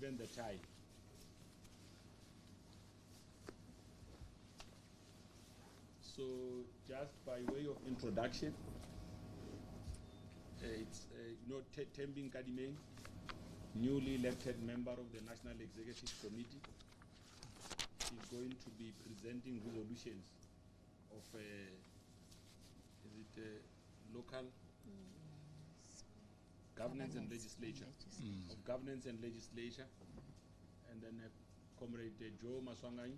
given the time. So, just by way of introduction, it's Tembing Kadimeng, newly elected member of the National Executive Committee. She's going to be presenting resolutions of local governance and legislature, of governance and legislature, and then Comrade Joe Maswangai,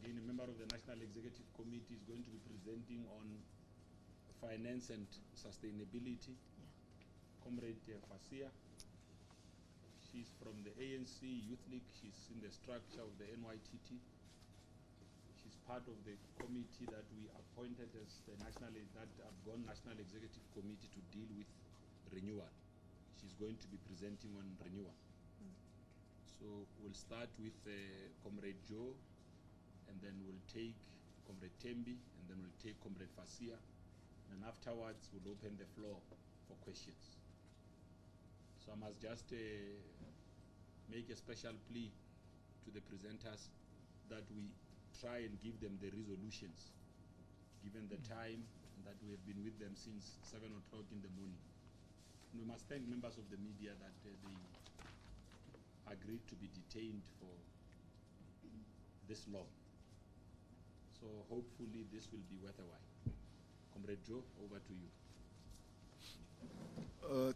again a member of the National Executive Committee, is going to be presenting on finance and sustainability. Comrade Fasia, she's from the ANC Youth League. She's in the structure of the NYTT. She's part of the committee that we appointed as the National Executive Committee to deal with renewal. She's going to be presenting on renewal. So we'll start with Comrade Joe, and then we'll take Comrade Tembi, and then we'll take Comrade Fasia, and afterwards we'll open the floor for questions. So I must just make a special plea to the presenters that we try and give them the resolutions, given the time that we have been with them since 7 o'clock in the morning. And we must thank members of the media that they agreed to be detained for this long. So hopefully this will be worth a while. Comrade Joe, over to you.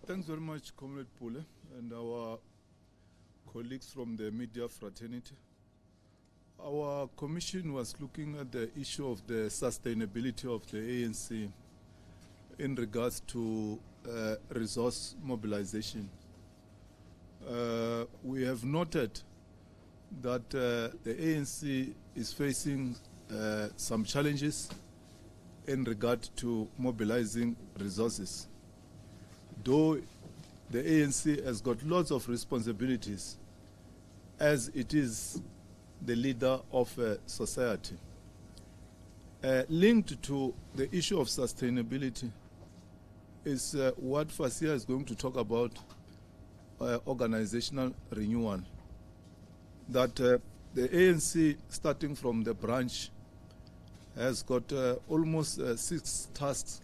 Thanks very much, Comrade Pule, and our colleagues from the media fraternity. Our commission was looking at the issue of the sustainability of the ANC in regards to resource mobilization. We have noted that the ANC is facing some challenges in regard to mobilizing resources. Though the ANC has got lots of responsibilities as it is the leader of society. Linked to the issue of sustainability is what Fasia is going to talk about, organizational renewal. That the ANC, starting from the branch, has got almost 6 tasks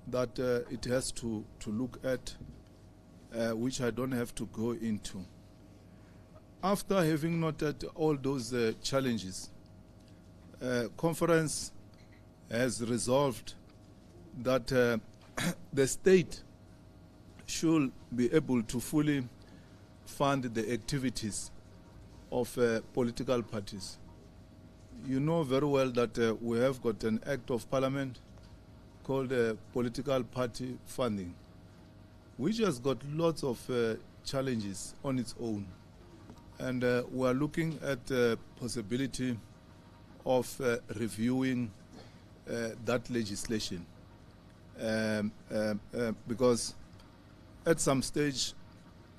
that it has to look at, which I don't have to go into. After having noted all those challenges, conference has resolved that the state should be able to fully fund the activities of political parties. You know very well that we have got an act of parliament called political party funding, which has got lots of challenges on its own. And we are looking at the possibility of reviewing that legislation. Because at some stage,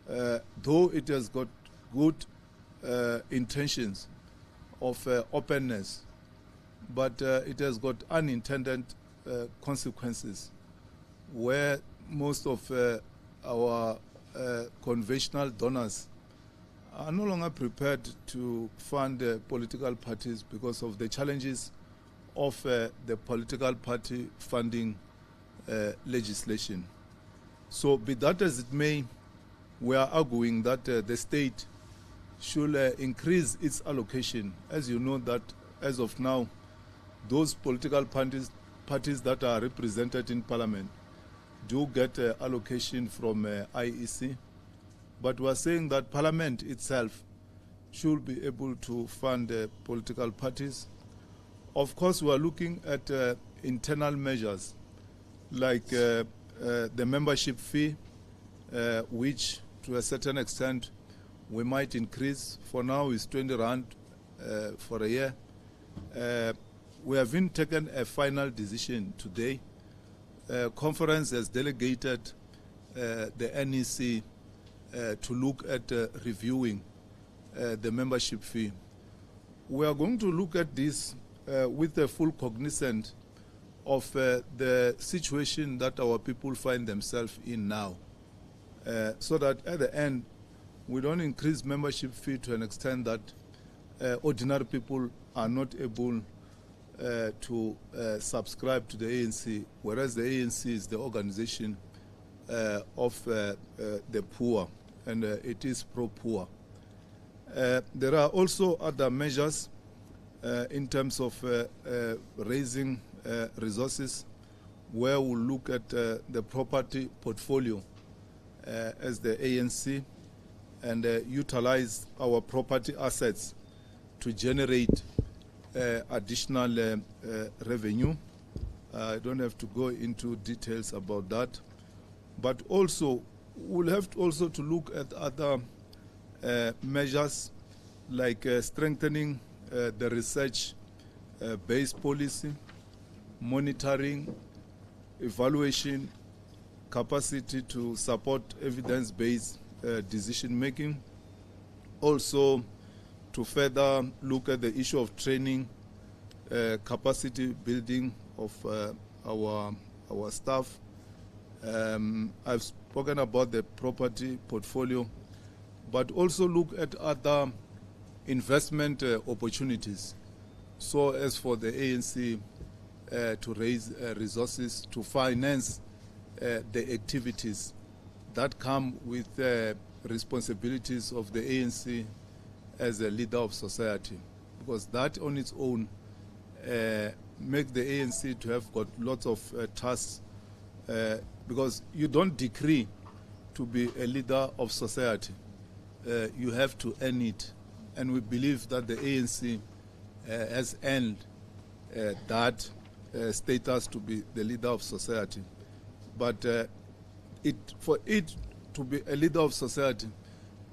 though it has got good intentions of openness, but it has got unintended consequences where most of our conventional donors are no longer prepared to fund political parties because of the challenges of the political party funding legislation. So be that as it may, we are arguing that the state should increase its allocation. As you know that as of now, those political parties that are represented in parliament do get allocation from IEC. But we are saying that Parliament itself should be able to fund political parties. Of course, we are looking at internal measures like the membership fee, which to a certain extent we might increase. For now, it's 20 Rand for a year. We haven't taken a final decision today. Conference has delegated the NEC to look at reviewing the membership fee. We are going to look at this with a full cognizance of the situation that our people find themselves in now. so that at the end we don't increase membership fee to an extent that ordinary people are not able to subscribe to the ANC, whereas the ANC is the organization of the poor, and it is pro-poor. There are also other measures in terms of raising resources, where we'll look at the property portfolio as the ANC and utilize our property assets to generate additional revenue. I don't have to go into details about that, but also we'll have to also to look at other measures like strengthening the research-based policy, monitoring, evaluation, capacity to support evidence-based decision-making. Also, to further look at the issue of training, capacity building of our staff. I've spoken about the property portfolio, but also look at other investment opportunities. So as for the ANC to raise resources to finance the activities that come with responsibilities of the ANC as a leader of society, because that on its own make the ANC to have got lots of tasks, because you don't decree to be a leader of society. You have to earn it, and we believe that the ANC has earned that status to be the leader of society. But for it to be a leader of society,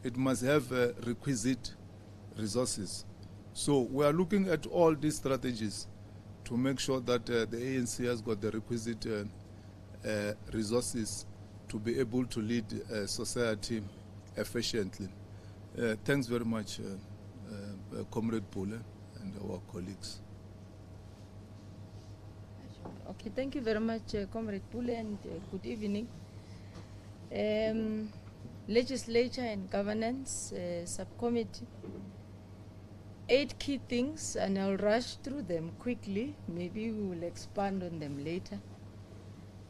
it must have requisite resources. So we are looking at all these strategies to make sure that the ANC has got the requisite resources to be able to lead society efficiently. Thanks very much, Comrade Pule and our colleagues. Okay, thank you very much, Comrade Pule, and good evening. Legislature and Governance Subcommittee. 8 key things, and I'll rush through them quickly. Maybe we will expand on them later.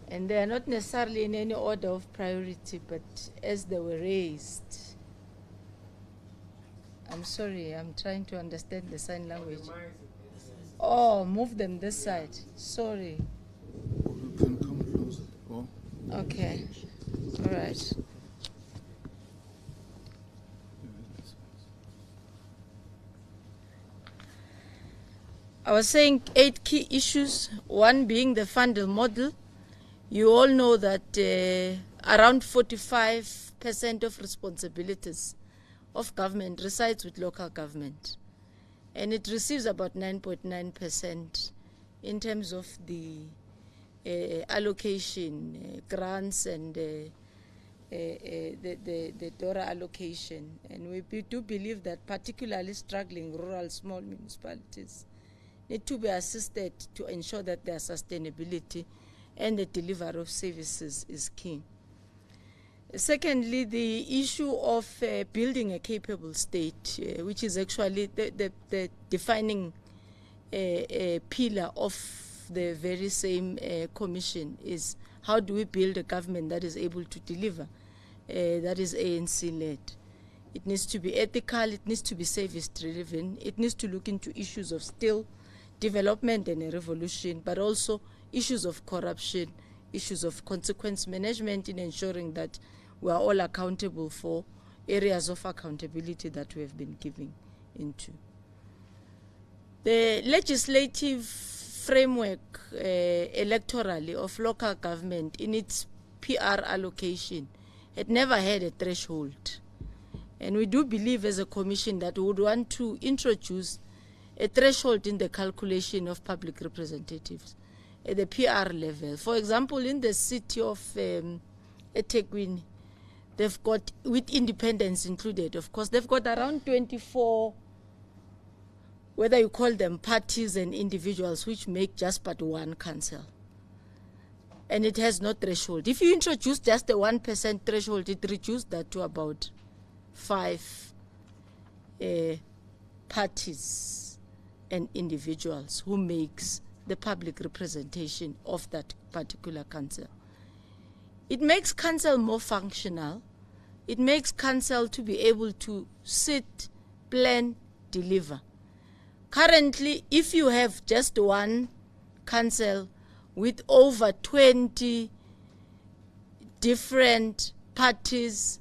And they are not necessarily in any order of priority, but as they were raised. I'm sorry, I'm trying to understand the sign language. Oh, move them this side. Sorry. You can come closer. Oh. Okay. All right. I was saying 8 key issues, one being the Fundle model. You all know that around 45% of responsibilities of government resides with local government. And it receives about 9.9% in terms of the allocation, grants and the DORA allocation. And we do believe that particularly struggling rural small municipalities need to be assisted to ensure that their sustainability and the delivery of services is key. Secondly, the issue of building a capable state, which is actually the defining pillar of the very same commission, is how do we build a government that is able to deliver, that is ANC-led. It needs to be ethical, it needs to be service-driven, it needs to look into issues of still development and a revolution, but also issues of corruption, issues of consequence management in ensuring that we are all accountable for areas of accountability that we have been giving into. The legislative framework electorally of local government in its PR allocation had never had a threshold. And we do believe as a commission that we would want to introduce a threshold in the calculation of public representatives at the PR level. For example, in the city of eThekwini, they've got, with independents included, of course, they've got around 24, whether you call them parties and individuals, which make just but one council. and it has no threshold. If you introduce just a 1% threshold, it reduced that to about 5 parties and individuals who makes the public representation of that particular council. It makes council more functional. It makes council to be able to sit, plan, deliver. Currently, if you have just one council with over 20 different parties,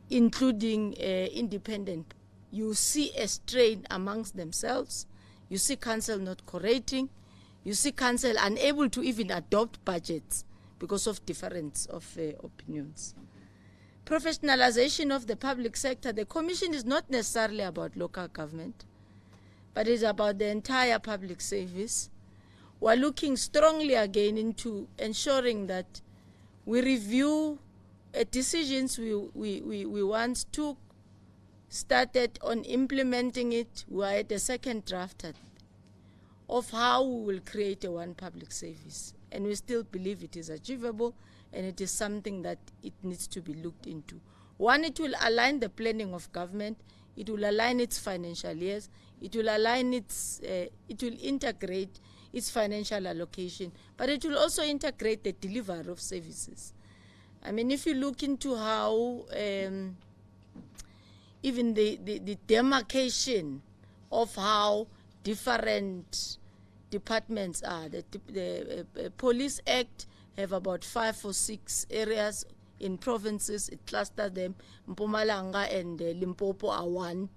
including independent, you see a strain amongst themselves. You see council not cooperating. You see council unable to even adopt budgets because of difference of opinions. Professionalization of the public sector. The commission is not necessarily about local government, but it's about the entire public service. We're looking strongly again into ensuring that we review decisions we once took, started on implementing it. We are at the second draft of how we will create a one public service. And we still believe it is achievable, and it is something that it needs to be looked into. One, it will align the planning of government. It will align its financial years. It will align its, it will integrate its financial allocation, but it will also integrate the delivery of services. I mean, if you look into how even the demarcation of how different departments are. The Police Act have about 5 or 6 areas in provinces. It clusters them. Mpumalanga and Limpopo are one.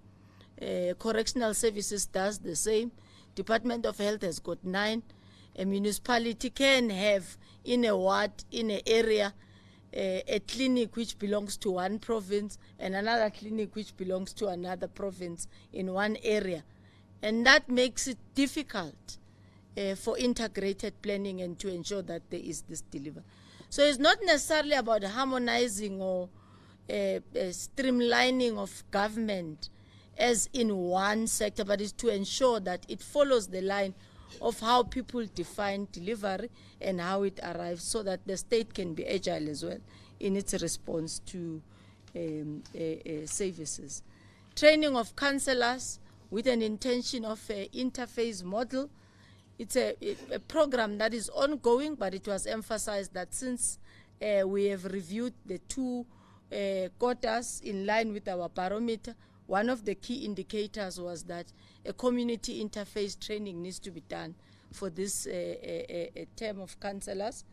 Correctional Services does the same. Department of Health has got 9. A municipality can have in a ward, in an area, a clinic which belongs to one province and another clinic which belongs to another province in one area. And that makes it difficult for integrated planning and to ensure that there is this delivery. So it's not necessarily about harmonizing or streamlining of government as in one sector, but it's to ensure that it follows the line of how people define delivery and how it arrives, so that the state can be agile as well in its response to services. Training of councillors with an intention of an interface model. It's a program that is ongoing, but it was emphasized that since we have reviewed the 2 quotas in line with our barometer, one of the key indicators was that a community interface training needs to be done for this term of councillors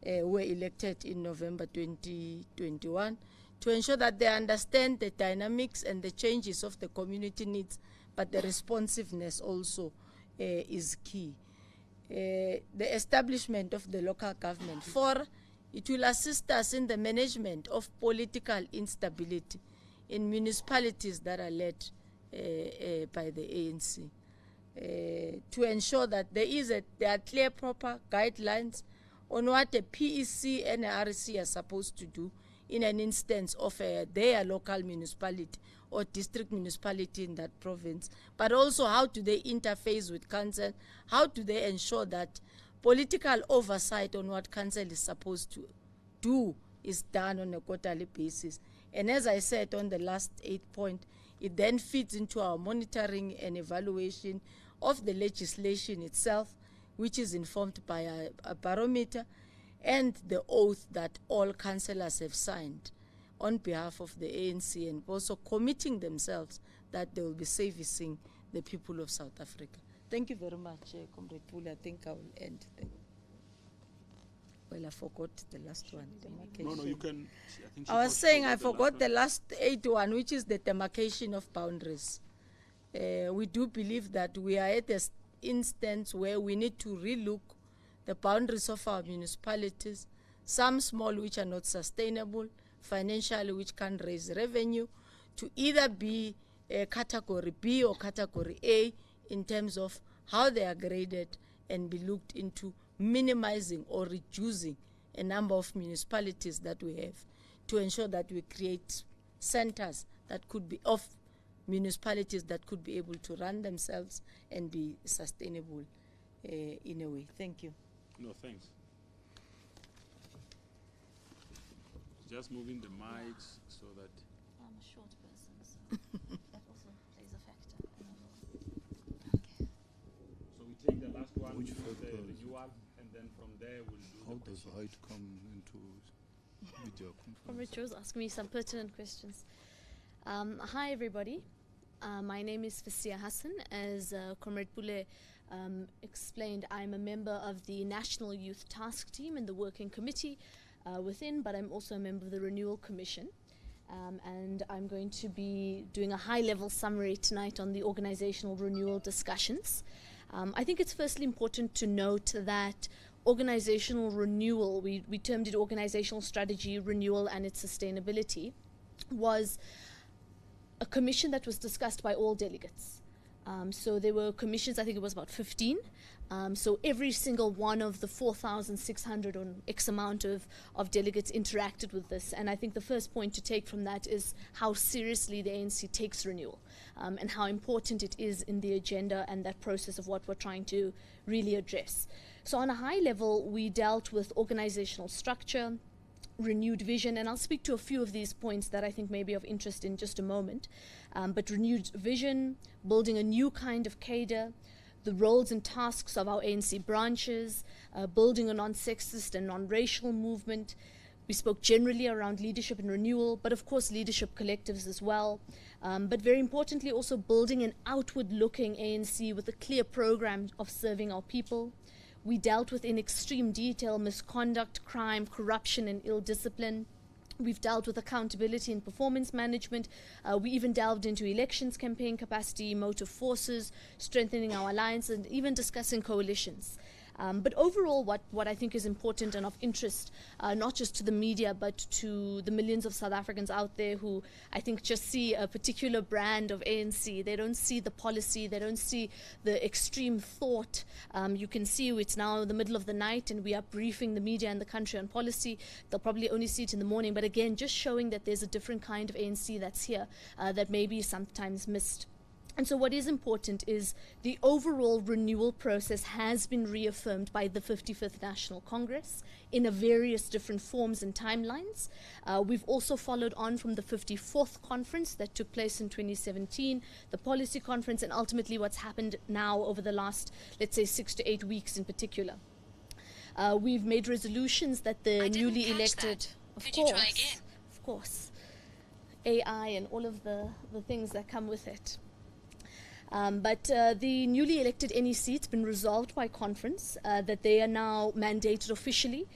who were elected in November 2021, to ensure that they understand the dynamics and the changes of the community needs, but the responsiveness also is key. The establishment of the local government. 4, it will assist us in the management of political instability in municipalities that are led by the ANC, to ensure that there are clear, proper guidelines on what a PEC and a RC are supposed to do in an instance of their local municipality or district municipality in that province, but also how do they interface with council, how do they ensure that political oversight on what council is supposed to do is done on a quarterly basis. And as I said on the last 8 point, it then feeds into our monitoring and evaluation of the legislation itself, which is informed by a barometer and the oath that all councillors have signed on behalf of the ANC, and also committing themselves that they will be servicing the people of South Africa. Thank you very much, Comrade Puli. I think I will end there. Well, I forgot the last one. No, you can. I was saying I forgot the last 8 one, which is the demarcation of boundaries. We do believe that we are at an instance where we need to relook the boundaries of our municipalities, some small which are not sustainable, financially which can raise revenue, to either be category B or category A in terms of how they are graded, and be looked into minimizing or reducing a number of municipalities that we have, to ensure that we create centers that could be of municipalities that could be able to run themselves and be sustainable in a way. Thank you. No, thanks. just moving the mics so that. I'm a short person, so that also plays a factor. Okay. So we take the last one, Which which is the factors? renewal, and then from there we'll do How the does questions. height come into video conference? Comrade Joe's asking me some pertinent questions. Hi, everybody. My name is Fasia Hassan. As Comrade Pule explained, I'm a member of the National Youth Task Team and the Working Committee within, but I'm also a member of the Renewal Commission. And I'm going to be doing a high-level summary tonight on the organizational renewal discussions. I think it's firstly important to note that organizational renewal, we termed it organizational strategy, renewal, and its sustainability, was a commission that was discussed by all delegates. So there were commissions, I think it was about 15. So every single one of the 4,600 or X amount of delegates interacted with this. And I think the first point to take from that is how seriously the ANC takes renewal and how important it is in the agenda and that process of what we're trying to really address. So on a high level, we dealt with organizational structure, renewed vision, and I'll speak to a few of these points that I think may be of interest in just a moment. But renewed vision, building a new kind of cadre, the roles and tasks of our ANC branches, building a non-sexist and non-racial movement. We spoke generally around leadership and renewal, but of course leadership collectives as well. But very importantly also building an outward-looking ANC with a clear program of serving our people. We dealt with in extreme detail misconduct, crime, corruption, and ill discipline. We've dealt with accountability and performance management. We even delved into elections campaign capacity, motive forces, strengthening our alliance, and even discussing coalitions. But overall, what I think is important and of interest, not just to the media, but to the millions of South Africans out there who I think just see a particular brand of ANC. They don't see the policy. They don't see the extreme thought. You can see it's now the middle of the night and we are briefing the media and the country on policy. They'll probably only see it in the morning. But again, just showing that there's a different kind of ANC that's here that may be sometimes missed. And so what is important is the overall renewal process has been reaffirmed by the 55th National Congress in a various different forms and timelines. We've also followed on from the 54th conference that took place in 2017, the policy conference, and ultimately what's happened now over the last, let's say, 6 to 8 weeks in particular. We've made resolutions that the newly elected... Could you try again? Of course. AI and all of the things that come with it. But the newly elected NEC, it's been resolved by conference that they are now mandated officially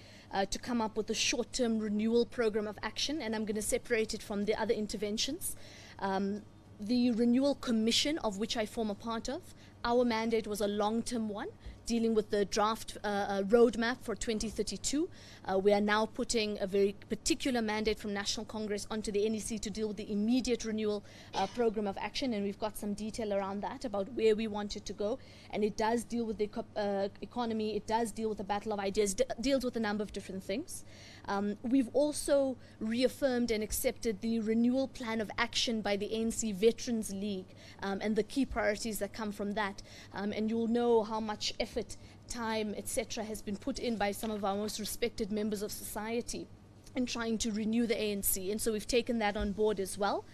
to come up with a short-term renewal program of action, and I'm going to separate it from the other interventions. The Renewal Commission, of which I form a part of, our mandate was a long-term one, dealing with the draft roadmap for 2032. We are now putting a very particular mandate from National Congress onto the NEC to deal with the immediate renewal program of action, and we've got some detail around that about where we want it to go. And it does deal with the economy, it does deal with the battle of ideas, deals with a number of different things. We've also reaffirmed and accepted the renewal plan of action by the ANC Veterans League and the key priorities that come from that. And you'll know how much effort, time, etc. has been put in by some of our most respected members of society in trying to renew the ANC. And so we've taken that on board as well.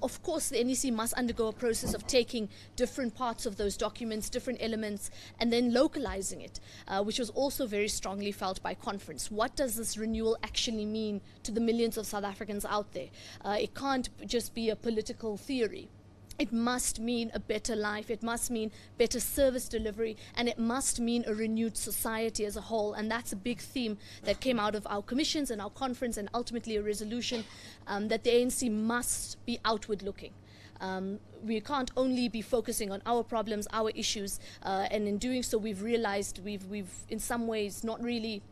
Of course, the NEC must undergo a process of taking different parts of those documents, different elements, and then localizing it, which was also very strongly felt by conference. What does this renewal actually mean to the millions of South Africans out there? It can't just be a political theory. It must mean a better life, it must mean better service delivery, and it must mean a renewed society as a whole. And that's a big theme that came out of our commissions and our conference, and ultimately a resolution that the ANC must be outward looking. We can't only be focusing on our problems, our issues, and in doing so we've realized we've in some ways not really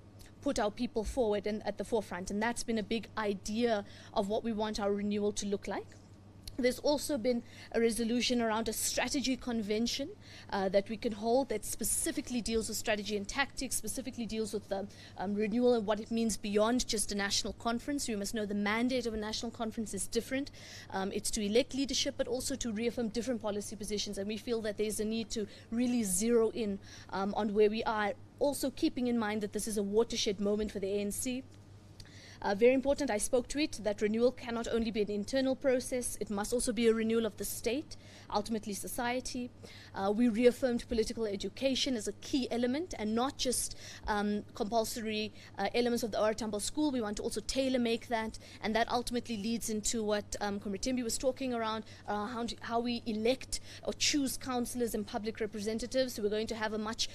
put our people forward and at the forefront, and that's been a big idea of what we want our renewal to look like. There's also been a resolution around a strategy convention that we can hold that specifically deals with strategy and tactics, specifically deals with the renewal and what it means beyond just a national conference. You must know the mandate of a national conference is different. It's to elect leadership, but also to reaffirm different policy positions. And we feel that there's a need to really zero in on where we are, also keeping in mind that this is a watershed moment for the ANC. Very important, I spoke to it, that renewal cannot only be an internal process, it must also be a renewal of the state, ultimately society. We reaffirmed political education as a key element and not just compulsory elements of the OR Tambo school. We want to also tailor make that, and that ultimately leads into what Comrade Timbi was talking around, how we elect or choose councillors and public representatives. So we're going to have a much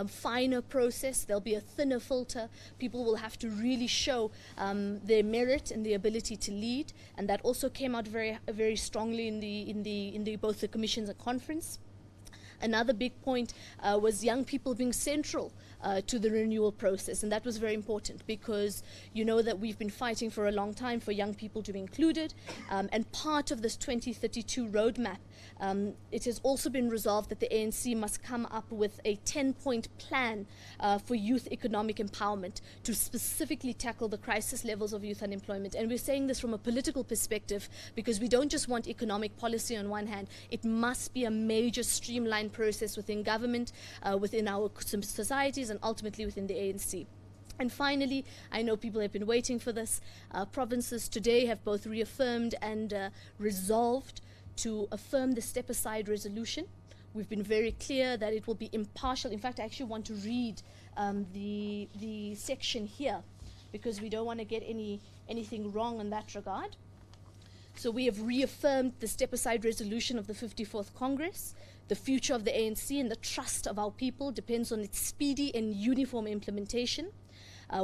finer process. There'll be a thinner filter. People will have to really show their merit and the ability to lead, and that also came out very strongly in both the commissions and conference. Another big point was young people being central to the renewal process, and that was very important because you know that we've been fighting for a long time for young people to be included, and part of this 2032 roadmap, it has also been resolved that the ANC must come up with a 10-point plan for youth economic empowerment to specifically tackle the crisis levels of youth unemployment. And we're saying this from a political perspective because we don't just want economic policy on one hand, it must be a major streamlined process within government, within our societies, and ultimately within the ANC. And finally, I know people have been waiting for this. Provinces today have both reaffirmed and resolved to affirm the step-aside resolution. We've been very clear that it will be impartial. In fact, I actually want to read the section here because we don't want to get anything wrong in that regard. So we have reaffirmed the step-aside resolution of the 54th Congress. The future of the ANC and the trust of our people depends on its speedy and uniform implementation.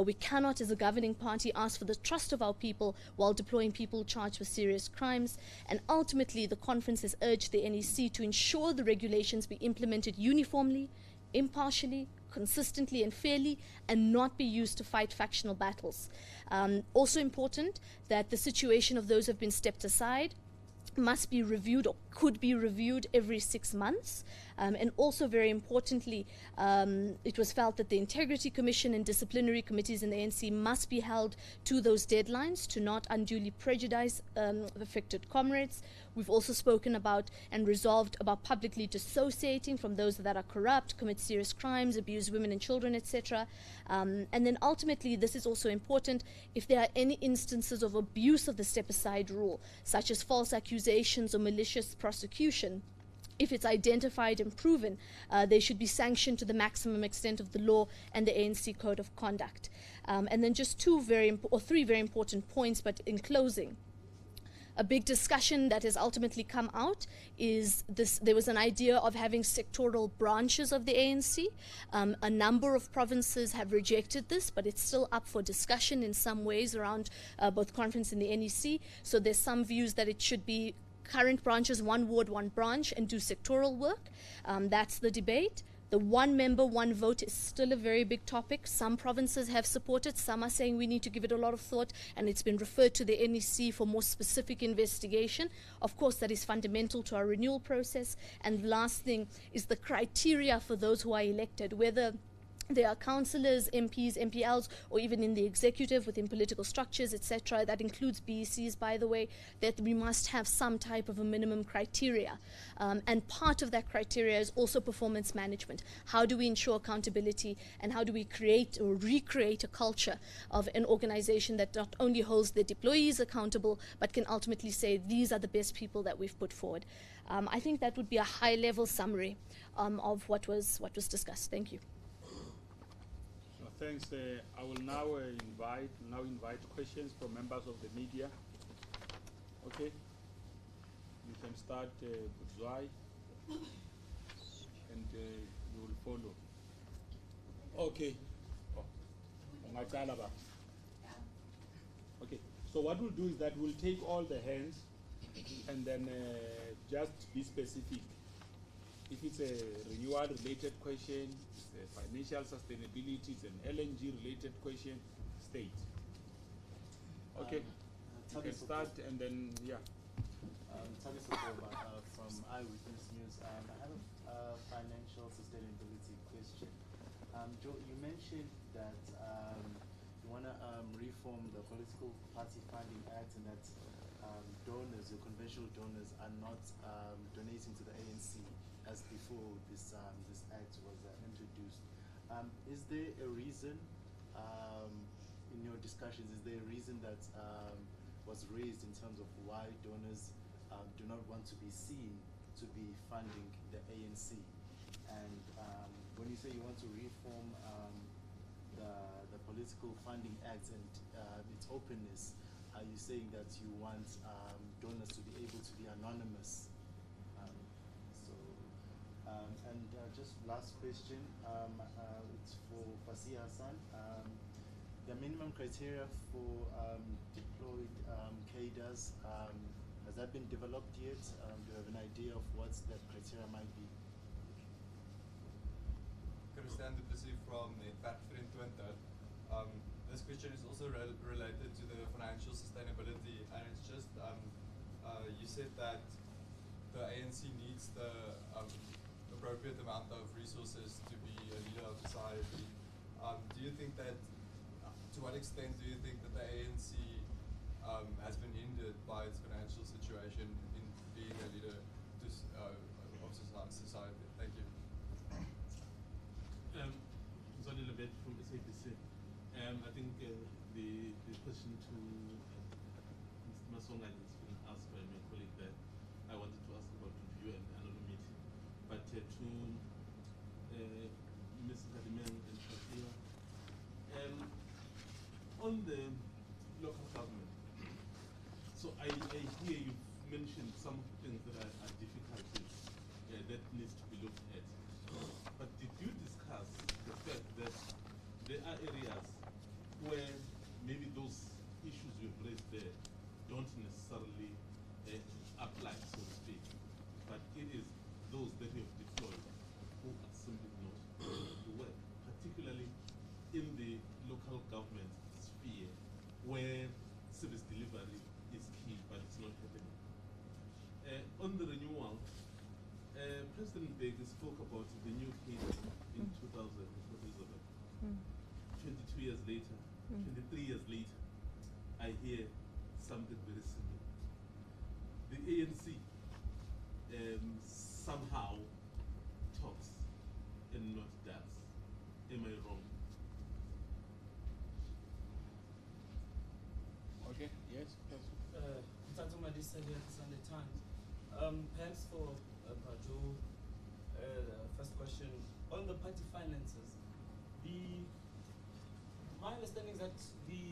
We cannot, as a governing party, ask for the trust of our people while deploying people charged with serious crimes. And ultimately, the conference has urged the NEC to ensure the regulations be implemented uniformly, impartially, consistently and fairly, and not be used to fight factional battles. Also important that the situation of those who have been stepped aside must be reviewed or could be reviewed every 6 months. And also very importantly, it was felt that the Integrity Commission and disciplinary committees in the ANC must be held to those deadlines to not unduly prejudice affected comrades. We've also spoken about and resolved about publicly dissociating from those that are corrupt, commit serious crimes, abuse women and children, etc. And then ultimately, this is also important, if there are any instances of abuse of the step-aside rule, such as false accusations or malicious prosecution, if it's identified and proven, they should be sanctioned to the maximum extent of the law and the ANC Code of Conduct. And then just three very important points, but in closing, a big discussion that has ultimately come out is this: there was an idea of having sectoral branches of the ANC. A number of provinces have rejected this, but it's still up for discussion in some ways around both conference and the NEC. So there's some views that it should be current branches, one ward, one branch, and do sectoral work. That's the debate. The one member, one vote is still a very big topic. Some provinces have supported, some are saying we need to give it a lot of thought, and it's been referred to the NEC for more specific investigation. Of course, that is fundamental to our renewal process. And the last thing is the criteria for those who are elected, whether they are councillors, MPs, MPLs, or even in the executive within political structures, etc. That includes BECs, by the way, that we must have some type of a minimum criteria. And part of that criteria is also performance management. How do we ensure accountability, and how do we create or recreate a culture of an organization that not only holds the deployees accountable, but can ultimately say these are the best people that we've put forward. I think that would be a high-level summary of what was discussed. Thank you. Thanks. I will now invite questions from members of the media. Okay. You can start Budzwai, and you will follow. Okay. Okay. So what we'll do is that we'll take all the hands, and then just be specific. If it's a renewal-related question, it's a financial sustainability, it's an LNG-related question, state. Okay, you can start, and then, yeah. Tabi Sokoba from Eyewitness News. I have a financial sustainability question. Joe, you mentioned that you want to reform the Political Party Funding Act, and that donors, or conventional donors, are not donating to the ANC as before this act was introduced. Is there a reason in your discussions, is there a reason that was raised in terms of why donors do not want to be seen to be funding the ANC? And when you say you want to reform the Political Funding Act and its openness, are you saying that you want donors to be able to be anonymous? And just last question, it's for Fasiya Hassan. The minimum criteria for deployed cadres, has that been developed yet? Do you have an idea of what that criteria might be? Christian Duplessis from Netwerk vir Twente. This question is also related to the financial sustainability, and it's just, you said that the ANC needs the appropriate amount of resources to be a leader of society. Do you think that, to what extent do you think that the ANC has been hindered by its financial situation in being a leader of society? Thank you. Zonny Lebet from SABC. I think the question to Mr. Masonga has been asked by my colleague that I wanted to ask about review and anonymity. But to Ms. Kadimeng and Fasiya, on the local government, so I hear you mentioned some things that are difficulties that needs to be looked at. But did you discuss the fact that there are areas where maybe those issues you've raised there don't necessarily apply, so to speak, but it is those that you have deployed who are simply not able to work, particularly in the local government sphere where service delivery is key, but it's not happening. On the renewal, President Bega spoke about the new case in 2000 for Elizabeth. 22 years later, 23 years later, I hear something very similar. The ANC somehow talks and not does. Am I wrong? Okay, yes, Mtatu Madisa here at the Sunday Times. Perhaps for Baju, first question, on the party finances, my understanding is that the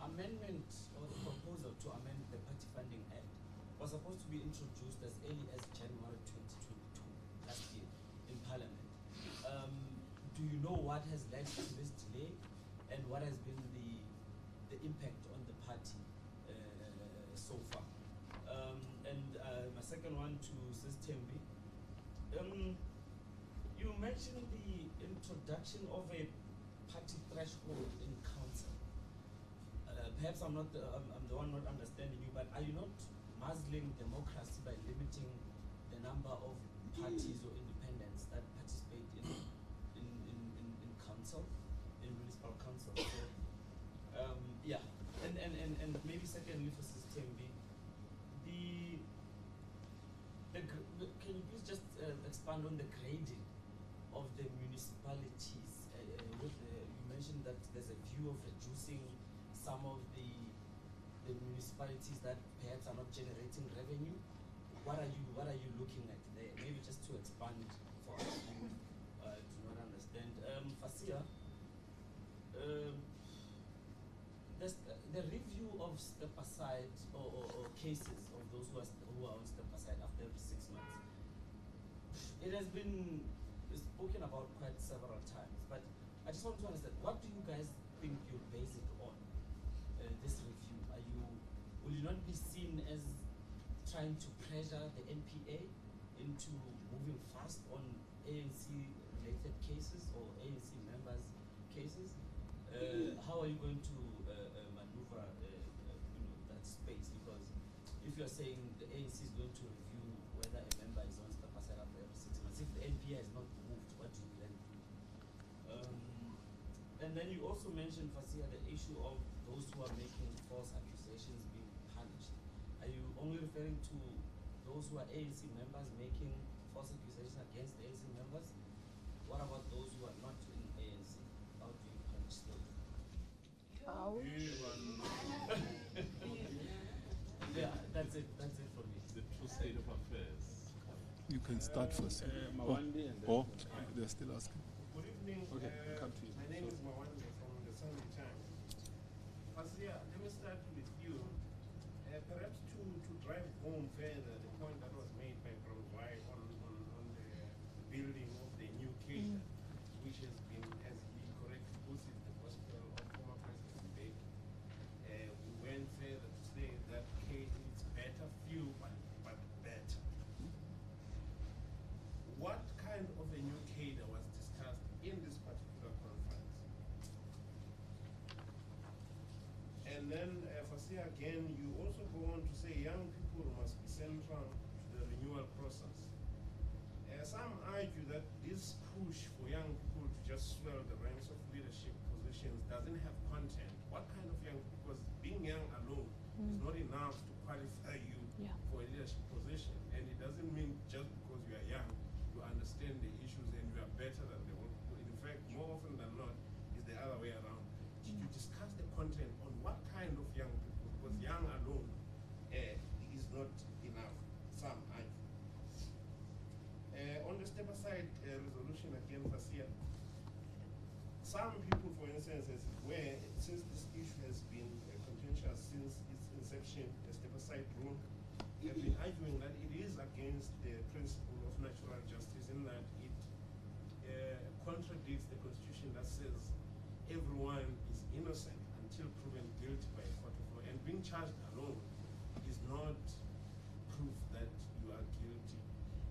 amendment or the proposal to amend the Party Funding Act was supposed to be introduced as early as January 2022, last year, in Parliament. Do you know what has led to this delay and what has been the impact on the party so far? And my second one to Sis Tembi. You mentioned the introduction of a party threshold in council. Perhaps I'm the one not understanding you, but are you not muzzling democracy by limiting the number of parties or independents that participate in council, in municipal council? So, yeah, and maybe secondly for Sis Tembi, can you please just expand on the grading of the municipalities? You mentioned that there's a view of reducing some of the municipalities that perhaps are not generating revenue. What are you looking at there? Maybe just to expand for us who do not understand. Fasiya, the review of step aside or cases of those who are on step aside after every 6 months, it has been spoken about quite several times, but I just want to understand, what do you guys think you'll base it on, this review? Will you not be seen as trying to pressure the NPA into moving fast on ANC-related cases or ANC members' cases? How are you going to maneuver that space? Because if you're saying the ANC is going to review whether a member is on step aside after every 6 months, if the NPA is not moved, what do you then do? And then you also mentioned, Fasiya, the issue of those who are making false accusations being punished. Are you only referring to those who are ANC members making false accusations against ANC members? What about those who are not in ANC? How do you punish those? How? Yeah, that's it for me. The true state of affairs. You can start first. Mawande and then Oh, they're still asking. Good evening. Okay, come to you. My name is Mawande from the Sunday Times. Fazia, let me start with you. Perhaps to drive home further the point that was made by Bromwai on the building of the new cave, which has been, as he correctly puts it, the gospel of former President Mbeki. We went further to say that cave is better few, but better. What kind of a new cadre was discussed in this particular conference? And then, Fasia, again, you also go on to say young people must be central to the renewal process. Some argue that this push for young people to just swell the ranks of leadership positions doesn't have content. What kind of young people? Because being young alone is not enough to qualify you for a leadership position. And it doesn't mean just because you are young, you understand the issues and you are better than the old people. In fact, more often than not, it's the other way around. Did you discuss the content on what kind of young people? Because young alone is not enough. Some argue. On the step aside resolution again, Fasia, some people, for instance, as it were, since this issue has been contentious since its inception, the step aside rule, have been arguing that it is against the principle of natural justice in that it contradicts the Constitution that says everyone is innocent until proven guilty by a court of law. And being charged alone is not proof that you are guilty.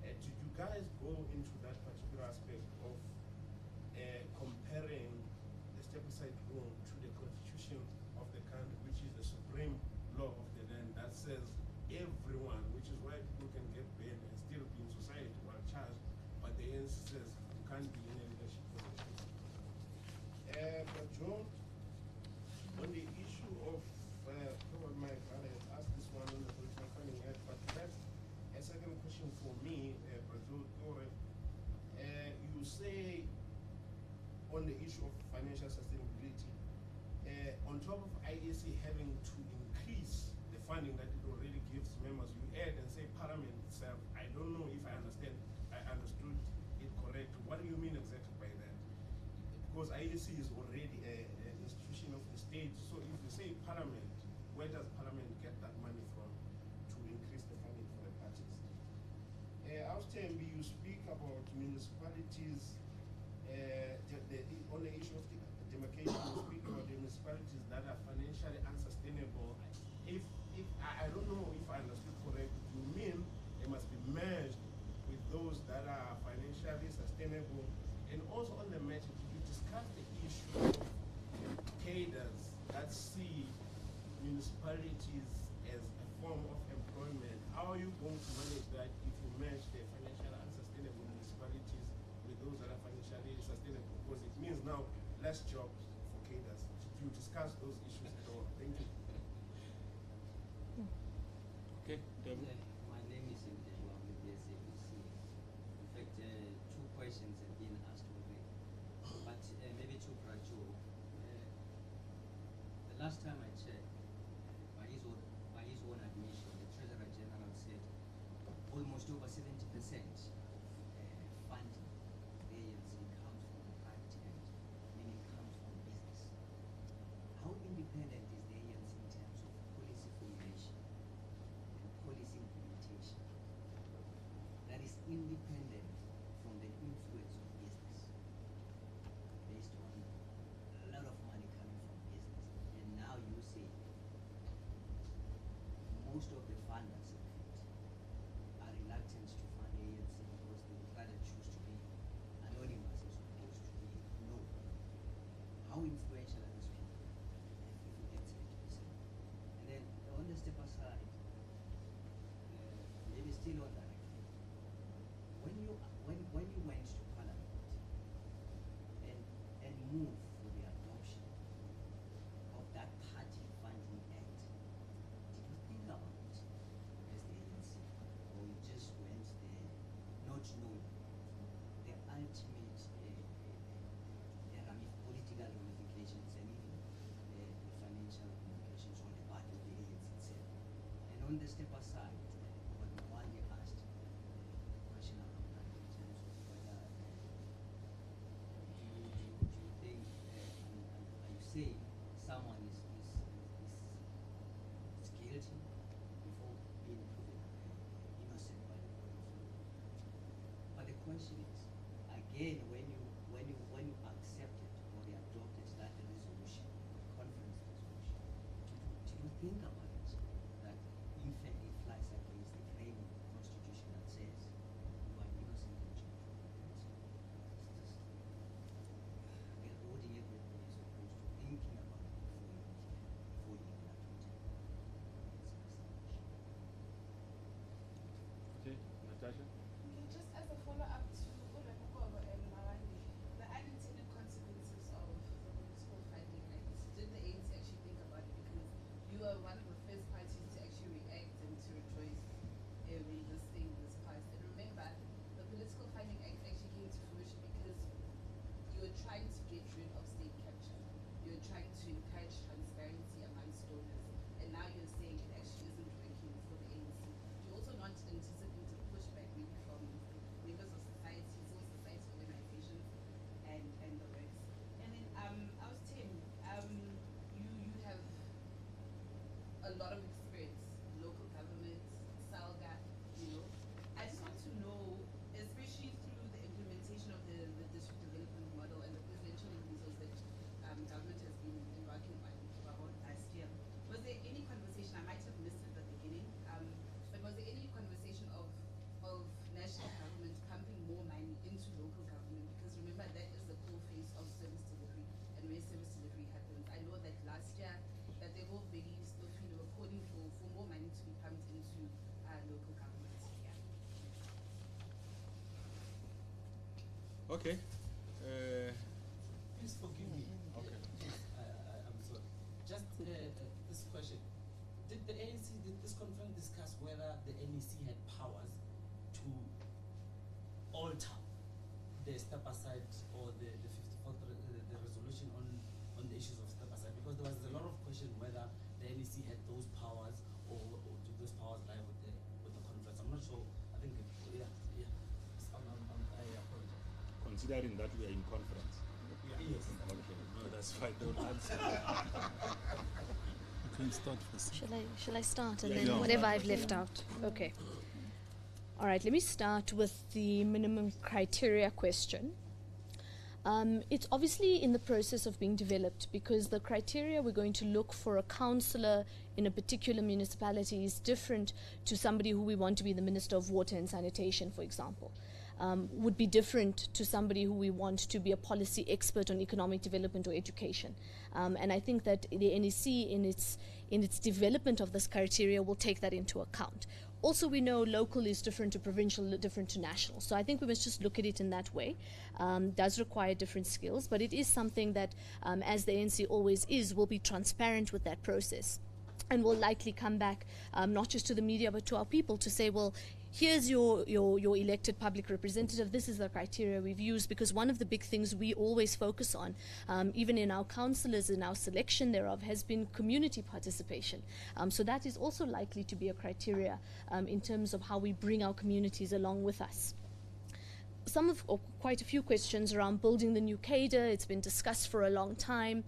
Did you guys go into that particular aspect of comparing the step-aside rule to the Constitution of the country, which is the supreme law of the land that says everyone, which is why people can get bail and still be in society while charged, but the ANC says you can't be in a leadership position. But Joe, on the issue of, probably my brother has asked this one on the political funding act, but that's a second question for me, Brazil Dore. You say on the issue of financial sustainability, on top of IEC having to increase the funding that it already gives members, you add and say Parliament itself. I don't know if I understood it correct. What do you mean exactly by that? Because IEC is already an institution of the state. So if you say Parliament, where does Parliament get that money from to increase the funding for the parties? Austin, you speak about municipalities. On the issue of the demarcation, you speak about the municipalities that are financially unsustainable. If I don't know if I understood correctly, you mean they must be merged with those that are financially sustainable? And also on the matter, did you discuss the issue of cadres that see municipalities as a form of employment? How are you going to manage that if you merge the financially unsustainable municipalities with those that are financially sustainable? Because it means now less jobs for cadres. Did you discuss those issues at all? Thank you. Okay, David. My name is Ndebwa with the SABC. In fact, two questions have been asked already, but maybe to Prajo. The last time I checked, by his own admission, the Treasurer General said almost over 70% funding the ANC comes from the private end, meaning comes from business. How independent is the ANC in terms of policy formulation and policy implementation that is independent from the influence of business, based on a lot of money coming from business? And now you say most of the funders, in fact, are reluctant to fund ANC because they would rather choose to be anonymous as opposed to be known. How influential are these people if you get 70%? And then on the step aside, maybe still on that, when you went to Parliament and moved for the adoption of that party funding act, did you think about it as the ANC, or you just went there not knowing the ultimate political ramifications and even on the step aside, what Mwali asked, question around that in terms of whether do you think, are you saying someone is guilty before being proven innocent by the court of law? But the question is, again, when you accepted or you adopted that resolution, conference resolution, did you think about it that in fact it flies against the framing of the constitution that says you are innocent until proven innocent? It's just holding everything as opposed to thinking about it before you even adopted it. Okay, Natasha? Okay, just as a follow-up to Ulemukobo and Mawandi, the unintended consequences of the municipal funding act, did the ANC actually think about it? Because you were one of the first parties to actually react and to rejoice when this thing was passed. And remember, the political funding act actually came to fruition because you were trying to get rid of state capture. You were trying to encourage transparency amongst donors. And now you're saying it actually isn't working for the ANC. You also not anticipating pushback maybe from members of society, civil society organizations, and the rest. And then I was Tim. You have a lot of experience, local government, SALGA, you know. I just want to know, especially through the implementation of the district development model and the presidential proposals that government has been embarking on about last year. Was there any conversation, I might have missed it at the beginning, but was there any conversation of national government pumping more money into local government? Because remember, that is the core face of service delivery and where service delivery happens. I know that last year that they were very still they were calling for more money to be pumped into local government. Yeah. Okay. Please forgive me. Okay. I'm sorry. Just this question. Did this conference discuss whether the NEC had powers to alter the step aside or the 54th the resolution on the issues of step aside? Because there was a lot of question whether the NEC had those powers or do those powers lie with the conference. I'm not sure. I think yeah. I apologize. Considering that we are in conference. Yes. Okay. No, that's fine. Don't answer. You can start first. Shall I start and Yeah, then yeah. whatever I've left out? Okay. All right, let me start with the minimum criteria question. It's obviously in the process of being developed because the criteria we're going to look for a councillor in a particular municipality is different to somebody who we want to be the Minister of Water and Sanitation, for example. Would be different to somebody who we want to be a policy expert on economic development or education. And I think that the NEC in its development of this criteria will take that into account. Also, we know local is different to provincial, different to national. So I think we must just look at it in that way. Does require different skills, but it is something that, as the ANC always is, will be transparent with that process. And will likely come back, not just to the media, but to our people to say, well, here's your elected public representative, this is the criteria we've used, because one of the big things we always focus on, even in our councillors, in our selection thereof, has been community participation. So that is also likely to be a criteria in terms of how we bring our communities along with us. Quite a few questions around building the new cadre. It's been discussed for a long time.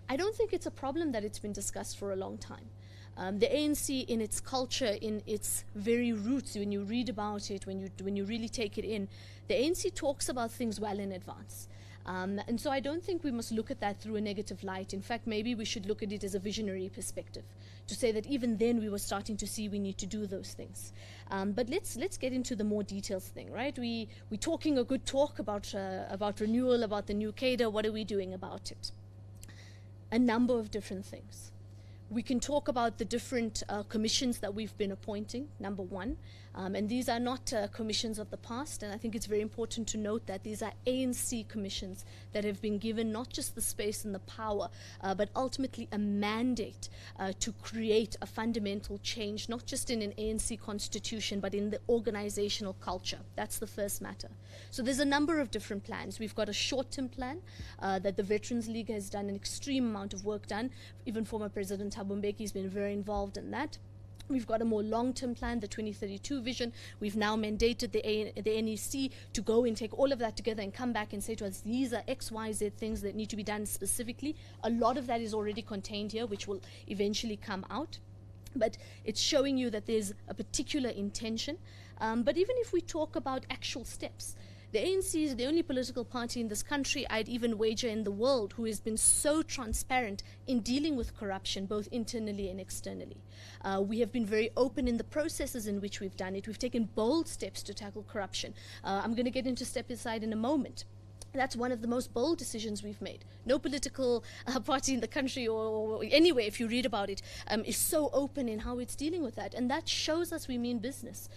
I don't think it's a problem that it's been discussed for a long time. The ANC, in its culture, in its very roots, when you read about it, when you really take it in, the ANC talks about things well in advance. And so I don't think we must look at that through a negative light. In fact, maybe we should look at it as a visionary perspective, to say that even then we were starting to see we need to do those things. But let's get into the more details thing, right? We're talking a good talk about renewal, about the new cadre. What are we doing about it? A number of different things. We can talk about the different commissions that we've been appointing, number one. And these are not commissions of the past, and I think it's very important to note that these are ANC commissions that have been given not just the space and the power, but ultimately a mandate to create a fundamental change, not just in an ANC constitution, but in the organizational culture. That's the first matter. So there's a number of different plans. We've got a short-term plan that the Veterans League has done an extreme amount of work done. Even former President Thabo Mbeki has been very involved in that. We've got a more long-term plan, the 2032 vision. We've now mandated the NEC to go and take all of that together and come back and say to us, these are X, Y, Z things that need to be done specifically. A lot of that is already contained here, which will eventually come out. But it's showing you that there's a particular intention. But even if we talk about actual steps, the ANC is the only political party in this country, I'd even wager in the world, who has been so transparent in dealing with corruption, both internally and externally. We have been very open in the processes in which we've done it. We've taken bold steps to tackle corruption. I'm going to get into step aside in a moment. That's one of the most bold decisions we've made. No political party in the country or anywhere, if you read about it, is so open in how it's dealing with that. And that shows us we mean business.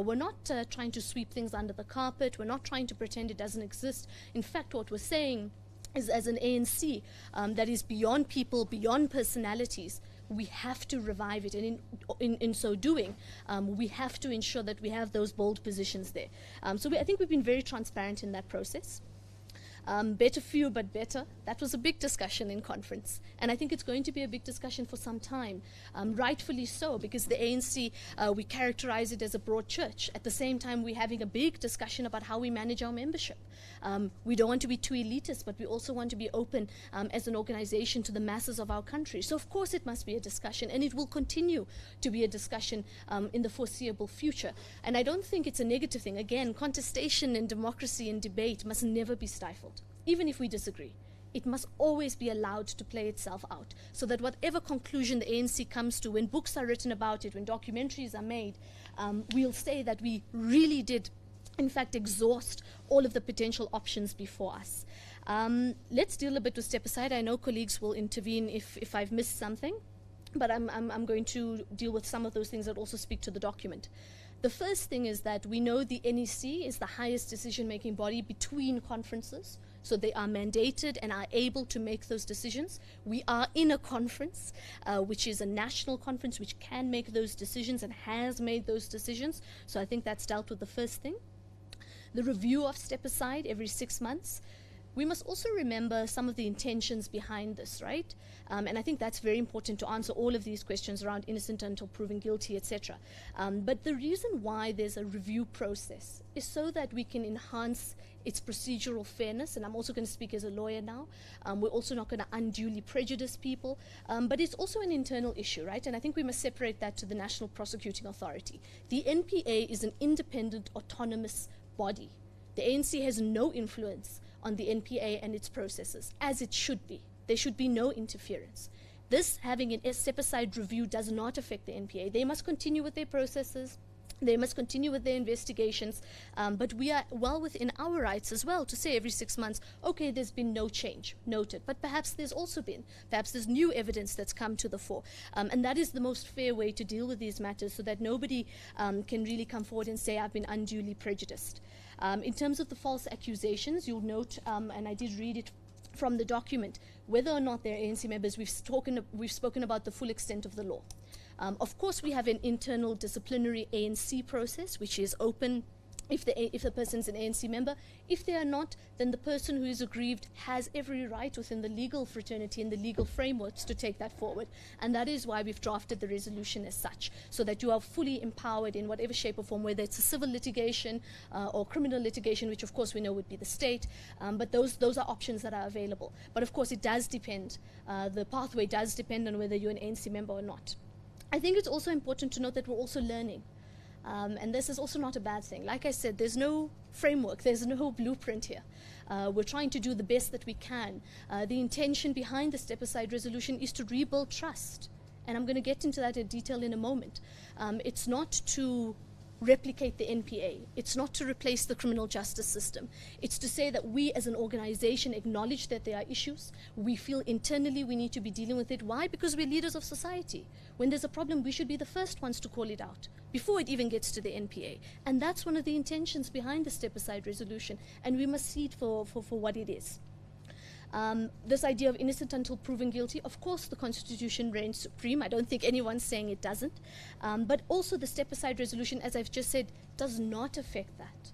We're not trying to sweep things under the carpet. We're not trying to pretend it doesn't exist. In fact, what we're saying is, as an ANC that is beyond people, beyond personalities, we have to revive it. And in so doing, we have to ensure that we have those bold positions there. So I think we've been very transparent in that process. Better few, but better. That was a big discussion in conference. And I think it's going to be a big discussion for some time. Rightfully so, because the ANC, we characterize it as a broad church. At the same time, we're having a big discussion about how we manage our membership. We don't want to be too elitist, but we also want to be open as an organization to the masses of our country. So of course it must be a discussion, and it will continue to be a discussion in the foreseeable future. And I don't think it's a negative thing. Again, contestation and democracy and debate must never be stifled, even if we disagree. It must always be allowed to play itself out, so that whatever conclusion the ANC comes to, when books are written about it, when documentaries are made, we'll say that we really did, in fact, exhaust all of the potential options before us. Let's deal a bit with step aside. I know colleagues will intervene if I've missed something, but I'm going to deal with some of those things that also speak to the document. The first thing is that we know the NEC is the highest decision-making body between conferences, so they are mandated and are able to make those decisions. We are in a conference, which is a national conference, which can make those decisions and has made those decisions. So I think that's dealt with the first thing. The review of step aside every 6 months. We must also remember some of the intentions behind this, right? And I think that's very important to answer all of these questions around innocent until proven guilty, etc. But the reason why there's a review process is so that we can enhance its procedural fairness, and I'm also going to speak as a lawyer now. We're also not going to unduly prejudice people, but it's also an internal issue, right? And I think we must separate that to the National Prosecuting Authority. The NPA is an independent, autonomous body. The ANC has no influence on the NPA and its processes, as it should be. There should be no interference. This, having an step-aside review, does not affect the NPA. They must continue with their processes. They must continue with their investigations, but we are well within our rights as well to say every 6 months, okay, there's been no change, noted, but perhaps there's also been, perhaps there's new evidence that's come to the fore, and that is the most fair way to deal with these matters, so that nobody can really come forward and say, I've been unduly prejudiced. In terms of the false accusations, you'll note, and I did read it from the document, whether or not they're ANC members, we've spoken about the full extent of the law. Of course, we have an internal disciplinary ANC process, which is open if the person's an ANC member. If they are not, then the person who is aggrieved has every right within the legal fraternity and the legal frameworks to take that forward. And that is why we've drafted the resolution as such, so that you are fully empowered in whatever shape or form, whether it's a civil litigation or criminal litigation, which of course we know would be the state, but those are options that are available. But of course it does depend, the pathway does depend on whether you're an ANC member or not. I think it's also important to note that we're also learning. And this is also not a bad thing. Like I said, there's no framework, there's no blueprint here. We're trying to do the best that we can. The intention behind the step-aside resolution is to rebuild trust. And I'm going to get into that in detail in a moment. It's not to replicate the NPA. It's not to replace the criminal justice system. It's to say that we as an organization acknowledge that there are issues. We feel internally we need to be dealing with it. Why? Because we're leaders of society. When there's a problem, we should be the first ones to call it out before it even gets to the NPA. And that's one of the intentions behind the step-aside resolution. And we must see it for what it is. This idea of innocent until proven guilty, of course the Constitution reigns supreme. I don't think anyone's saying it doesn't. But also the step-aside resolution, as I've just said, does not affect that.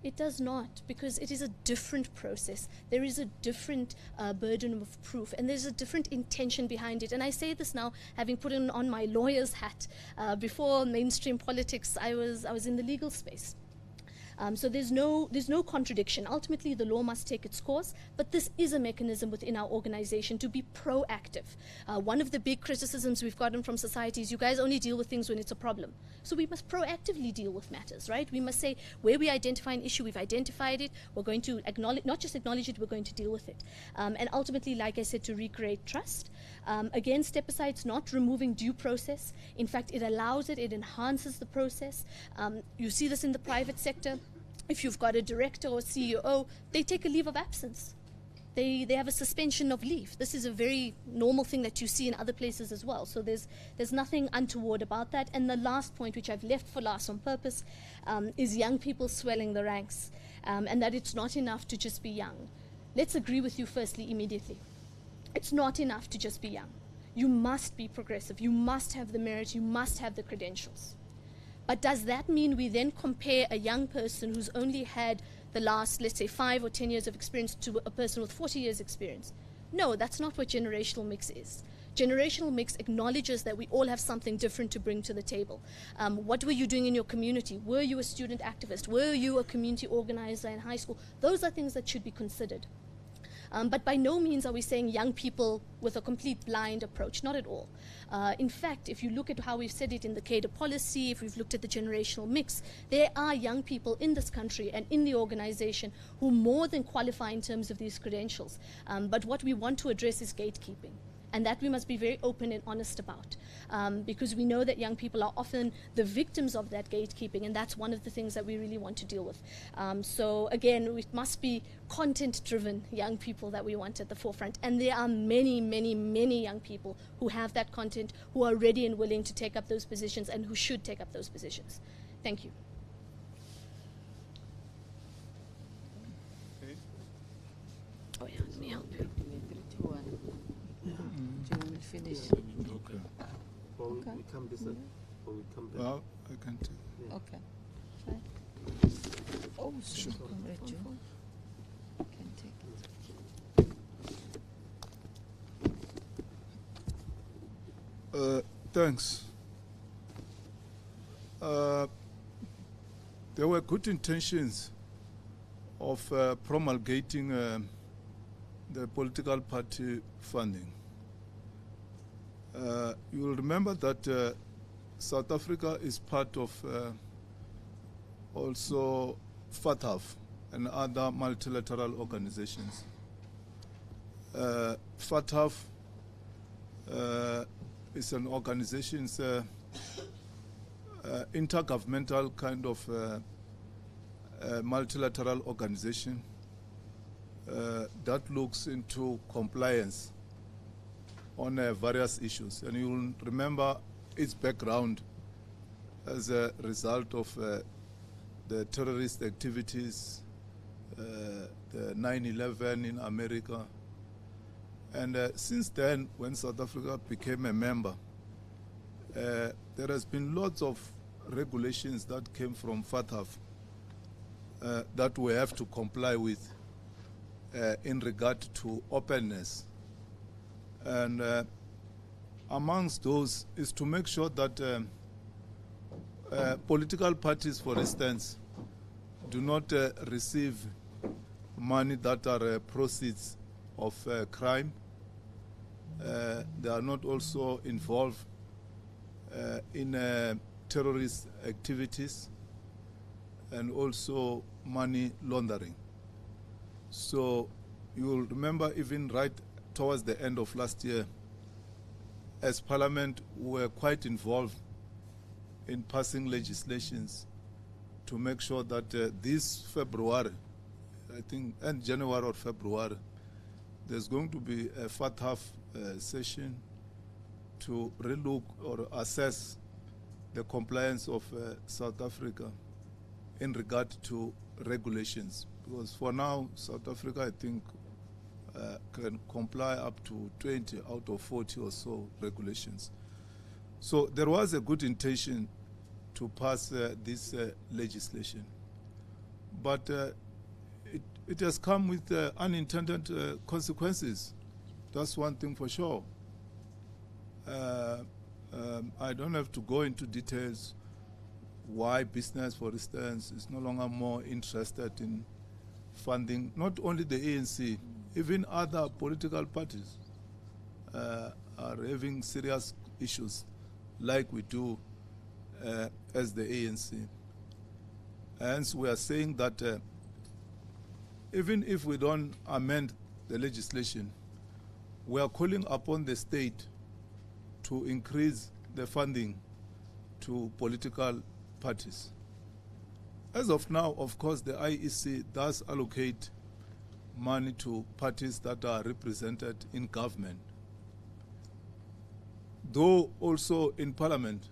It does not, because it is a different process. There is a different burden of proof, and there's a different intention behind it. And I say this now, having put on my lawyer's hat. Before mainstream politics, I was in the legal space. So there's no contradiction. Ultimately, the law must take its course, but this is a mechanism within our organization to be proactive. One of the big criticisms we've gotten from society is you guys only deal with things when it's a problem. So we must proactively deal with matters, right? We must say where we identify an issue, we've identified it, we're going to acknowledge, not just acknowledge it, we're going to deal with it. And ultimately, like I said, to recreate trust. Again, step aside, it's not removing due process. In fact, it allows it, it enhances the process. You see this in the private sector. If you've got a director or CEO, they take a leave of absence. They have a suspension of leave. This is a very normal thing that you see in other places as well. So there's nothing untoward about that. And the last point, which I've left for last on purpose, is young people swelling the ranks, and that it's not enough to just be young. Let's agree with you firstly, immediately. It's not enough to just be young. You must be progressive. You must have the merit. You must have the credentials. But does that mean we then compare a young person who's only had the last, let's say, 5 or 10 years of experience to a person with 40 years experience? No, that's not what generational mix is. Generational mix acknowledges that we all have something different to bring to the table. What were you doing in your community? Were you a student activist? Were you a community organizer in high school? Those are things that should be considered. But by no means are we saying young people with a complete blind approach, not at all. In fact, if you look at how we've said it in the cadre policy, if we've looked at the generational mix, there are young people in this country and in the organization who more than qualify in terms of these credentials. But what we want to address is gatekeeping. And that we must be very open and honest about, because we know that young people are often the victims of that gatekeeping, and that's one of the things that we really want to deal with. So again, it must be content-driven young people that we want at the forefront, and there are many, many, many young people who have that content, who are ready and willing to take up those positions, and who should take up those positions. Thank you. Oh yeah, let me help you. Finish. Okay. Or Okay. we come this up, or we come back. Well, I can take. Yeah. Okay. Fine. Oh, Sure. Comrade Joe. Can take it. Thanks. There were good intentions of promulgating the political party funding. You will remember that South Africa is part of also FATF and other multilateral organizations. FATF is an organization, it's intergovernmental kind of multilateral organization that looks into compliance on various issues. And you will remember its background as a result of the terrorist activities, the 9/11 in America. And since then, when South Africa became a member, there has been lots of regulations that came from FATF that we have to comply with in regard to openness. And amongst those is to make sure that political parties, for instance, do not receive money that are proceeds of crime. They are not also involved in terrorist activities and also money laundering. So you will remember even right towards the end of last year, as Parliament, we were quite involved in passing legislations to make sure that this February, I think end January or February, there's going to be a FATF session to relook or assess the compliance of South Africa in regard to regulations. Because for now, South Africa, I think, can comply up to 20 out of 40 or so regulations. So there was a good intention to pass this legislation. but it has come with unintended consequences. That's one thing for sure. I don't have to go into details why business, for instance, is no longer more interested in funding not only the ANC, even other political parties are having serious issues like we do as the ANC. Hence, we are saying that even if we don't amend the legislation, we are calling upon the state to increase the funding to political parties. As of now, of course, the IEC does allocate money to parties that are represented in government. Though also in Parliament,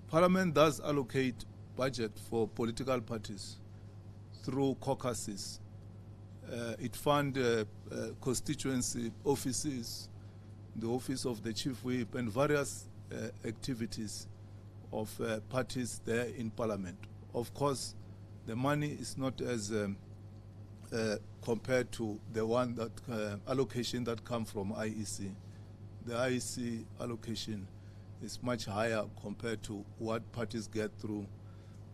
Parliament does allocate budget for political parties through caucuses. It funds constituency offices, the office of the chief whip, and various activities of parties there in Parliament. Of course, the money is not as compared to the one that allocation that come from IEC. The IEC allocation is much higher compared to what parties get through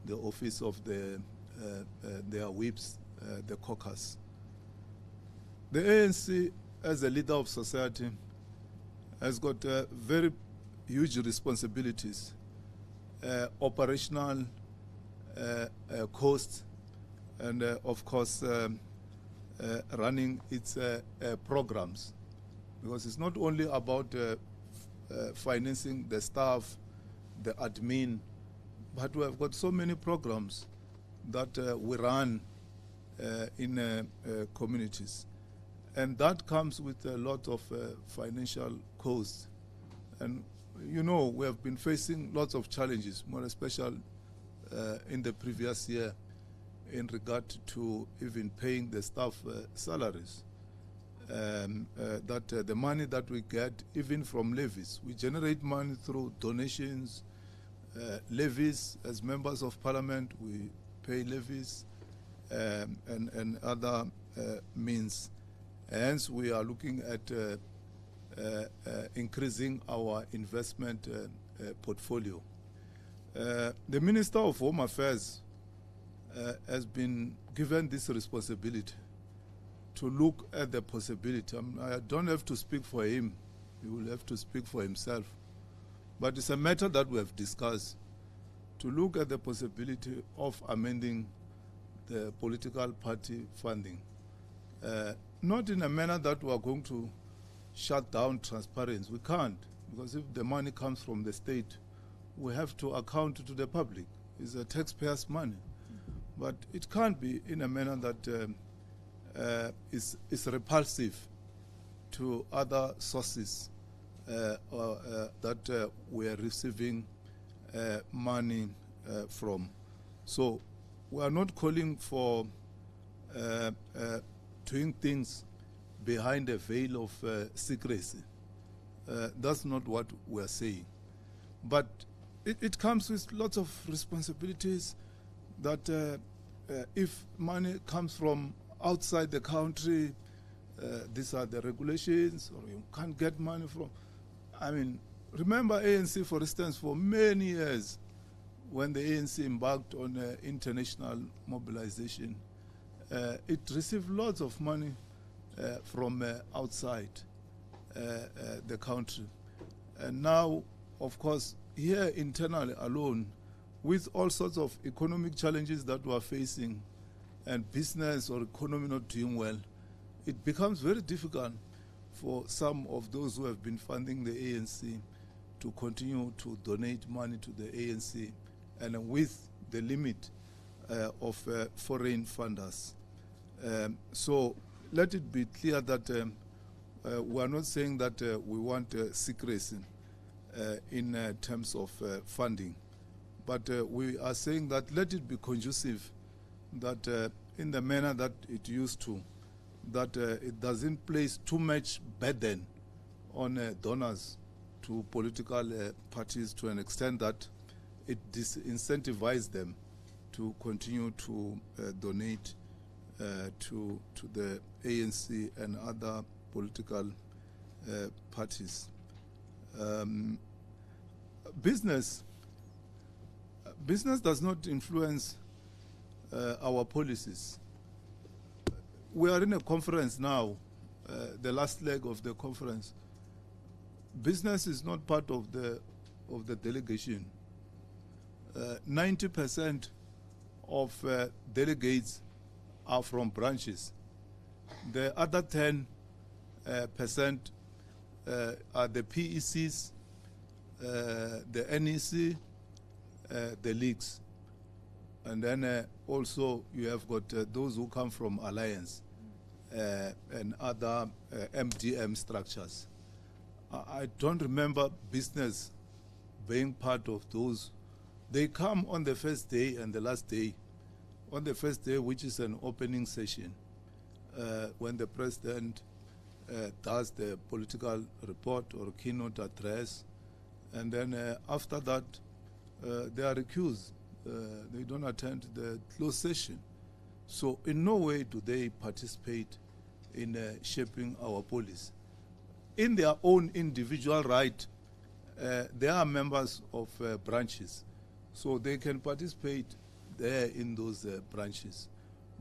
the office of their whips, the caucus. The ANC, as a leader of society, has got very huge responsibilities, operational costs, and of course running its programs, because it's not only about financing the staff, the admin, but we have got so many programs that we run in communities, and that comes with a lot of financial costs. And you know, we have been facing lots of challenges, more especially in the previous year, in regard to even paying the staff salaries. The money that we get even from levies, we generate money through donations, levies. As members of parliament, we pay levies and other means. Hence, we are looking at increasing our investment portfolio. The Minister of Home Affairs has been given this responsibility to look at the possibility. I don't have to speak for him. He will have to speak for himself. But it's a matter that we have discussed, to look at the possibility of amending the political party funding. Not in a manner that we are going to shut down transparency. We can't, because if the money comes from the state, we have to account to the public. It's a taxpayer's money. But it can't be in a manner that is repulsive to other sources that we are receiving money from. So we are not calling for doing things behind a veil of secrecy. That's not what we are saying. But it comes with lots of responsibilities that if money comes from outside the country, these are the regulations, or you can't get money from. I mean, remember ANC, for instance, for many years, when the ANC embarked on international mobilization, it received lots of money from outside the country. And now, of course, here internally alone, with all sorts of economic challenges that we are facing, and business or economy not doing well, it becomes very difficult for some of those who have been funding the ANC to continue to donate money to the ANC, and with the limit of foreign funders. So let it be clear that we are not saying that we want secrecy in terms of funding, but we are saying that let it be conducive, that in the manner that it used to, that it doesn't place too much burden on donors to political parties to an extent that it disincentivizes them to continue to donate to the ANC and other political parties. Business does not influence our policies. We are in a conference now, the last leg of the conference. Business is not part of the delegation. 90% of delegates are from branches. The other 10% are the PECs, the NEC, the leagues. And then also you have got those who come from Alliance and other MDM structures. I don't remember business being part of those. They come on the first day and the last day. On the first day, which is an opening session, when the president does the political report or keynote address, and then after that, they are recused. They don't attend the closed session. So in no way do they participate in shaping our policy. In their own individual right, they are members of branches, so they can participate there in those branches.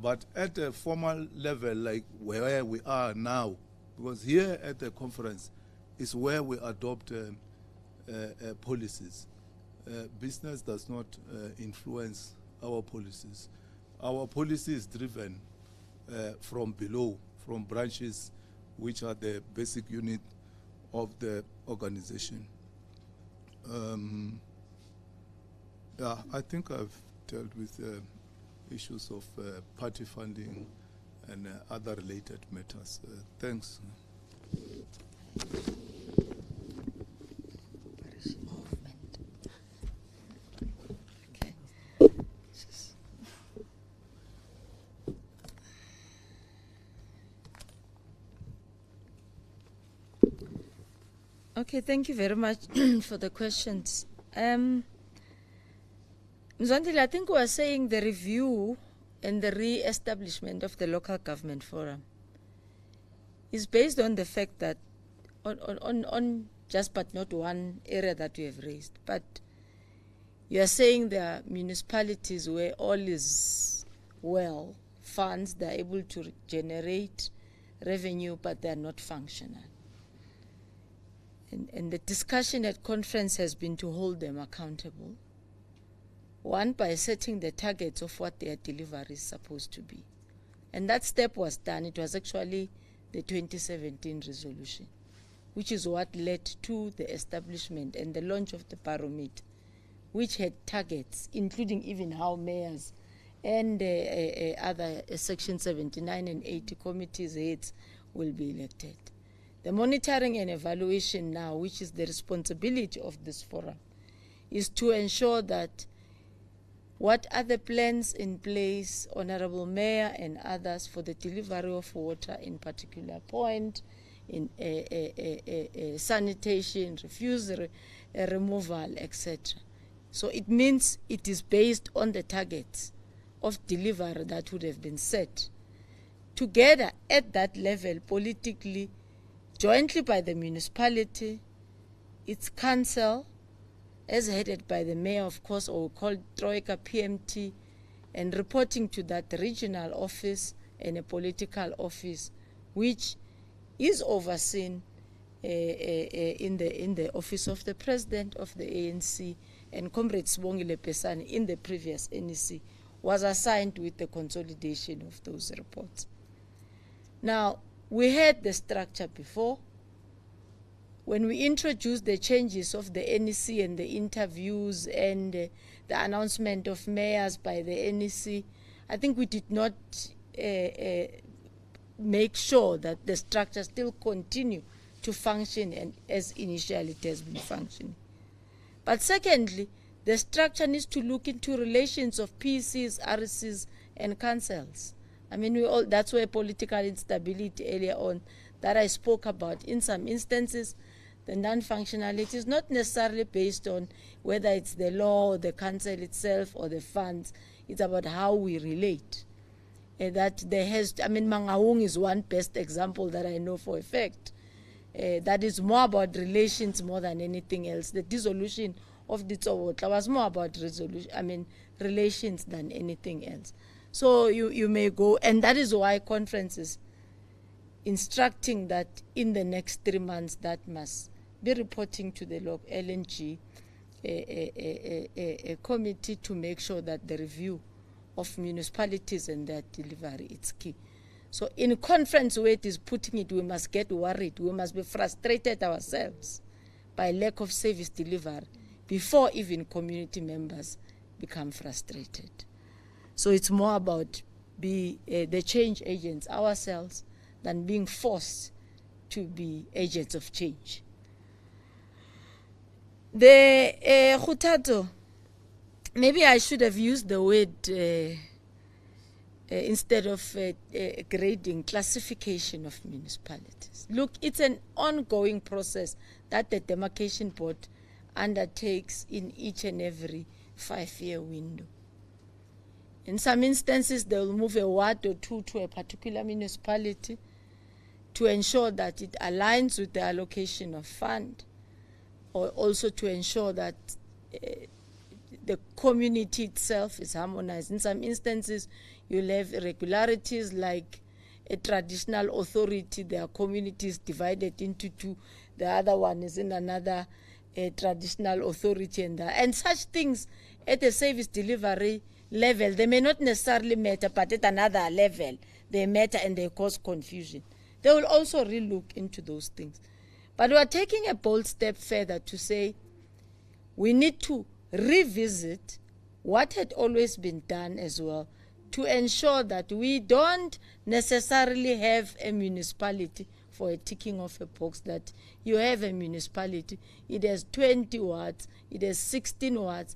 But at a formal level, like where we are now, because here at the conference is where we adopt policies. Business does not influence our policies. Our policy is driven from below, from branches, which are the basic unit of the organization. Yeah, I think I've dealt with issues of party funding and other related matters. Thanks. Okay, thank you very much for the questions. Mzwandile, I think we are saying the review and the re-establishment of the local government forum is based on the fact that on just but not one area that we have raised, but you are saying there are municipalities where all is well, funds, they are able to generate revenue, but they are not functional. And the discussion at conference has been to hold them accountable. One, by setting the targets of what their delivery is supposed to be. And that step was done. It was actually the 2017 resolution, which is what led to the establishment and the launch of the barometer, which had targets, including even how mayors and other Section 79 and 80 committees heads will be elected. The monitoring and evaluation now, which is the responsibility of this forum, is to ensure that what are the plans in place, Honorable Mayor and others, for the delivery of water in particular point, in sanitation, refuse removal, etc. So it means it is based on the targets of delivery that would have been set. Together at that level, politically, jointly by the municipality, its council, as headed by the mayor, of course, or called Troika PMT, and reporting to that regional office and a political office, which is overseen in the office of the president of the ANC, and Comrade Sibongile Pesani in the previous NEC was assigned with the consolidation of those reports. Now, we had the structure before. When we introduced the changes of the NEC and the interviews and the announcement of mayors by the NEC, I think we did not make sure that the structure still continue to function and as initially it has been functioning. But secondly, the structure needs to look into relations of PCs, RCs, and councils. I mean, that's where political instability earlier on that I spoke about. In some instances, the non-functionality is not necessarily based on whether it's the law or the council itself or the funds. It's about how we relate. That there has, Mangaung is one best example that I know for a fact. That is more about relations more than anything else. The dissolution of the Tsawotla was more about relations than anything else. So you may go, and that is why conferences instructing that in the next 3 months that must be reporting to the LNG a committee to make sure that the review of municipalities and their delivery is key. So in conference where it is putting it, we must get worried. We must be frustrated ourselves by lack of service delivery before even community members become frustrated. So it's more about the change agents ourselves than being forced to be agents of change. The Khutato, maybe I should have used the word instead of grading, classification of municipalities. Look, it's an ongoing process that the demarcation board undertakes in each and every 5-year window. In some instances, they will move a ward or two to a particular municipality to ensure that it aligns with the allocation of fund, or also to ensure that the community itself is harmonized. In some instances, you'll have irregularities like a traditional authority, their community is divided into two, the other one is in another traditional authority, and such things at the service delivery level, they may not necessarily matter, but at another level, they matter and they cause confusion. They will also relook into those things. But we are taking a bold step further to say we need to revisit what had always been done as well to ensure that we don't necessarily have a municipality for a ticking of a box, that you have a municipality, it has 20 wards, it has 16 wards.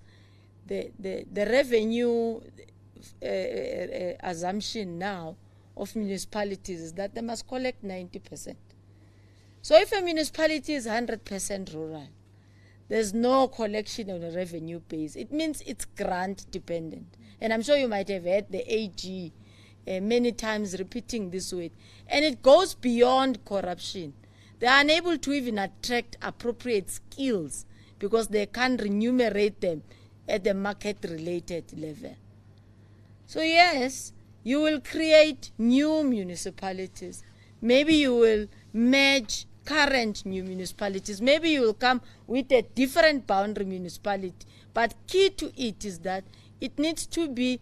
The revenue assumption now of municipalities is that they must collect 90%. So if a municipality is 100% rural, there's no collection on a revenue base. It means it's grant dependent. And I'm sure you might have heard the AG many times repeating this word. And it goes beyond corruption. They are unable to even attract appropriate skills because they can't remunerate them at the market-related level. So yes, you will create new municipalities. Maybe you will merge current new municipalities. Maybe you will come with a different boundary municipality. But key to it is that it needs to be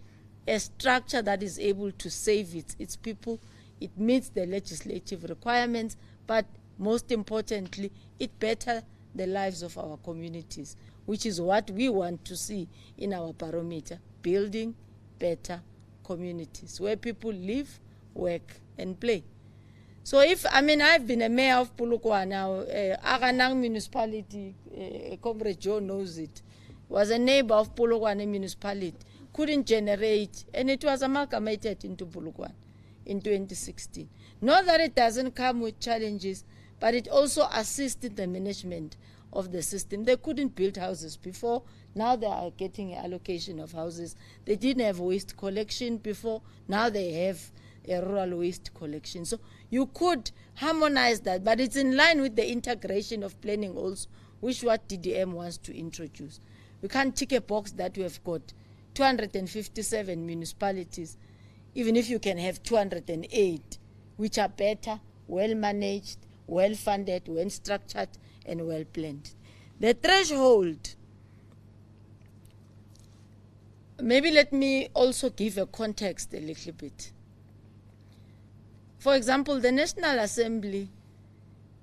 a structure that is able to save its people. It meets the legislative requirements, but most importantly, it betters the lives of our communities, which is what we want to see in our barometer, building better communities where people live, work, and play. So if, I've been a mayor of Polokwane now, Aganang municipality, Comrade Joe knows it, was a neighbor of Polokwane municipality, couldn't generate, and it was amalgamated into Polokwane in 2016. Not that it doesn't come with challenges, but it also assists in the management of the system. They couldn't build houses before. Now they are getting an allocation of houses. They didn't have waste collection before. Now they have a rural waste collection. So you could harmonize that, but it's in line with the integration of planning also, which what DDM wants to introduce. We can't tick a box that we have got 257 municipalities, even if you can have 208, which are better, well managed, well funded, well structured, and well planned. The threshold, maybe let me also give a context a little bit. For example, the National Assembly,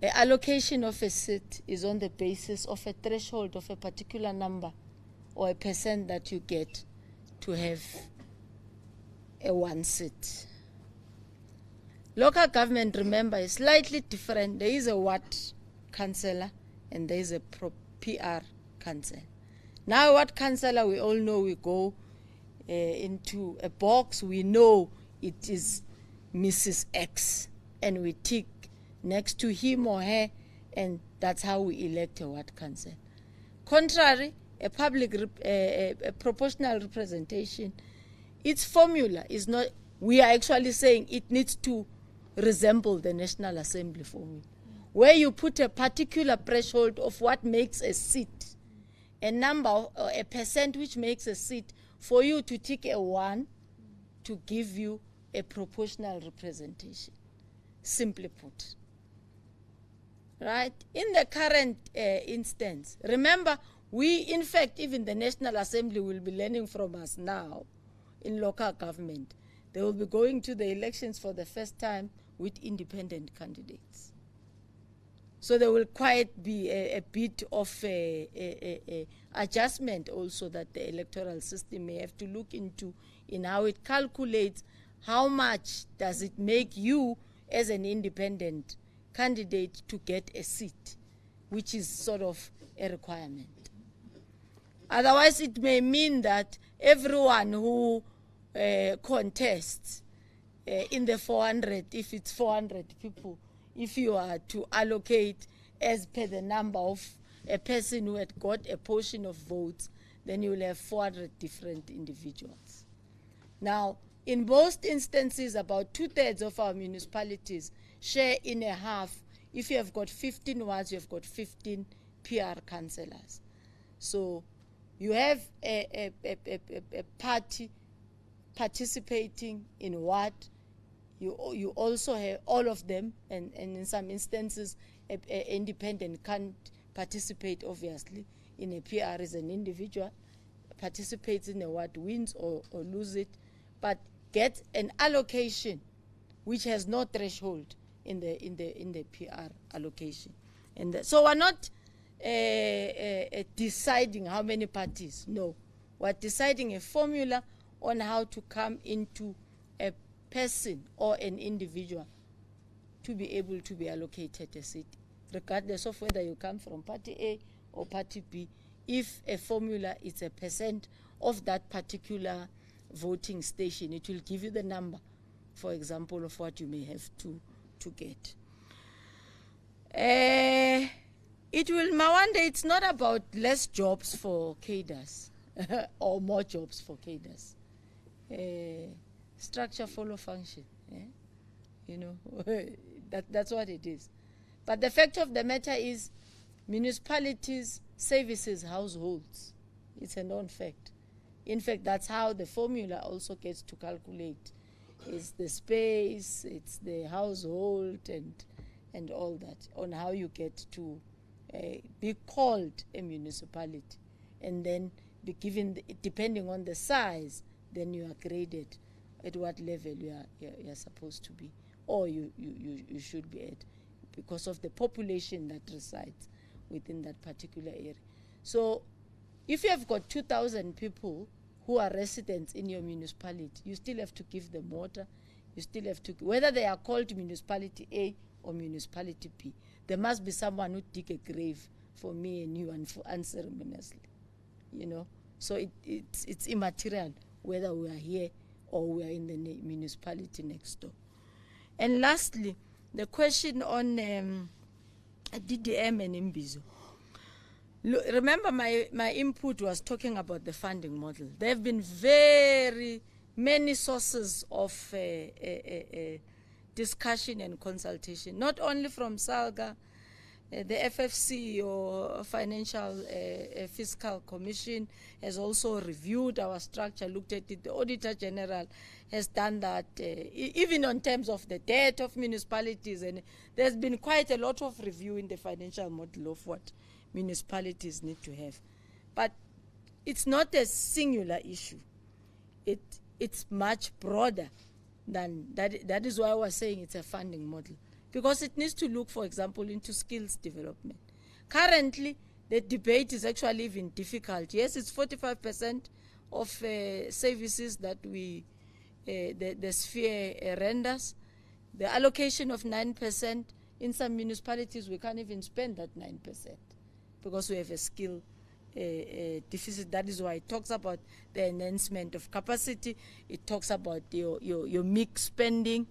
the allocation of a seat is on the basis of a threshold of a particular number or a percent that you get to have a one seat. Local government, remember, is slightly different. There is a ward councillor and there is a PR councillor. Now, ward councillor, we all know we go into a box. We know it is Mrs. X, and we tick next to him or her, and that's how we elect a ward council. Contrary, a public, a proportional representation its formula is not, we are actually saying it needs to resemble the National Assembly formula, where you put a particular threshold of what makes a seat, a number, or a percent which makes a seat, for you to tick a 1 to give you a proportional representation, simply put. Right? In the current instance, remember, we, in fact, even the National Assembly will be learning from us now in local government. They will be going to the elections for the first time with independent candidates. So there will quite be a bit of a adjustment also that the electoral system may have to look into in how it calculates how much does it make you as an independent candidate to get a seat, which is sort of a requirement. Otherwise, it may mean that everyone who contests in the 400, if it's 400 people, if you are to allocate as per the number of a person who had got a portion of votes, then you will have 400 different individuals. Now, in most instances, about 2/3 of our municipalities share in a half. If you have got 15 wards, you have got 15 PR councillors. So you have a party participating in what you also have all of them, and in some instances, an independent can't participate, obviously, in a PR as an individual, participates in a what, wins or lose it, but get an allocation which has no threshold in the PR allocation. And so we're not deciding how many parties, no. We're deciding a formula on how to come into a person or an individual to be able to be allocated a seat, regardless of whether you come from party A or party B. If a formula is a percent of that particular voting station, it will give you the number, for example, of what you may have to get. It will, Mawande, it's not about less jobs for cadres or more jobs for cadres. Structure follow function. You know, that's what it is. But the fact of the matter is, municipalities, services, households. It's a known fact. In fact, that's how the formula also gets to calculate. It's the space, it's the household, and all that, on how you get to be called a municipality. And then be given, depending on the size, then you are graded at what level you're supposed to be, or you should be at, because of the population that resides within that particular area. So if you have got 2,000 people who are residents in your municipality, you still have to give them water, you still have to, whether they are called municipality A or municipality B, there must be someone who dig a grave for me and you, and for unceremoniously, you know. So it's immaterial whether we are here or we are in the municipality next door. And lastly, the question on DDM and Imbizo. Remember, my input was talking about the funding model. There have been very many sources of discussion and consultation, not only from SALGA, the FFC, or Financial Fiscal Commission, has also reviewed our structure, looked at it. The Auditor General has done that, even on terms of the debt of municipalities. And there's been quite a lot of review in the financial model of what municipalities need to have. But it's not a singular issue. It's much broader than that. That is why I was saying it's a funding model, because it needs to look, for example, into skills development. Currently, the debate is actually even difficult. Yes, it's 45% of services that the sphere renders. The allocation of 9%, in some municipalities, we can't even spend that 9% because we have a skill deficit. That is why it talks about the enhancement of capacity. It talks about your mixed spending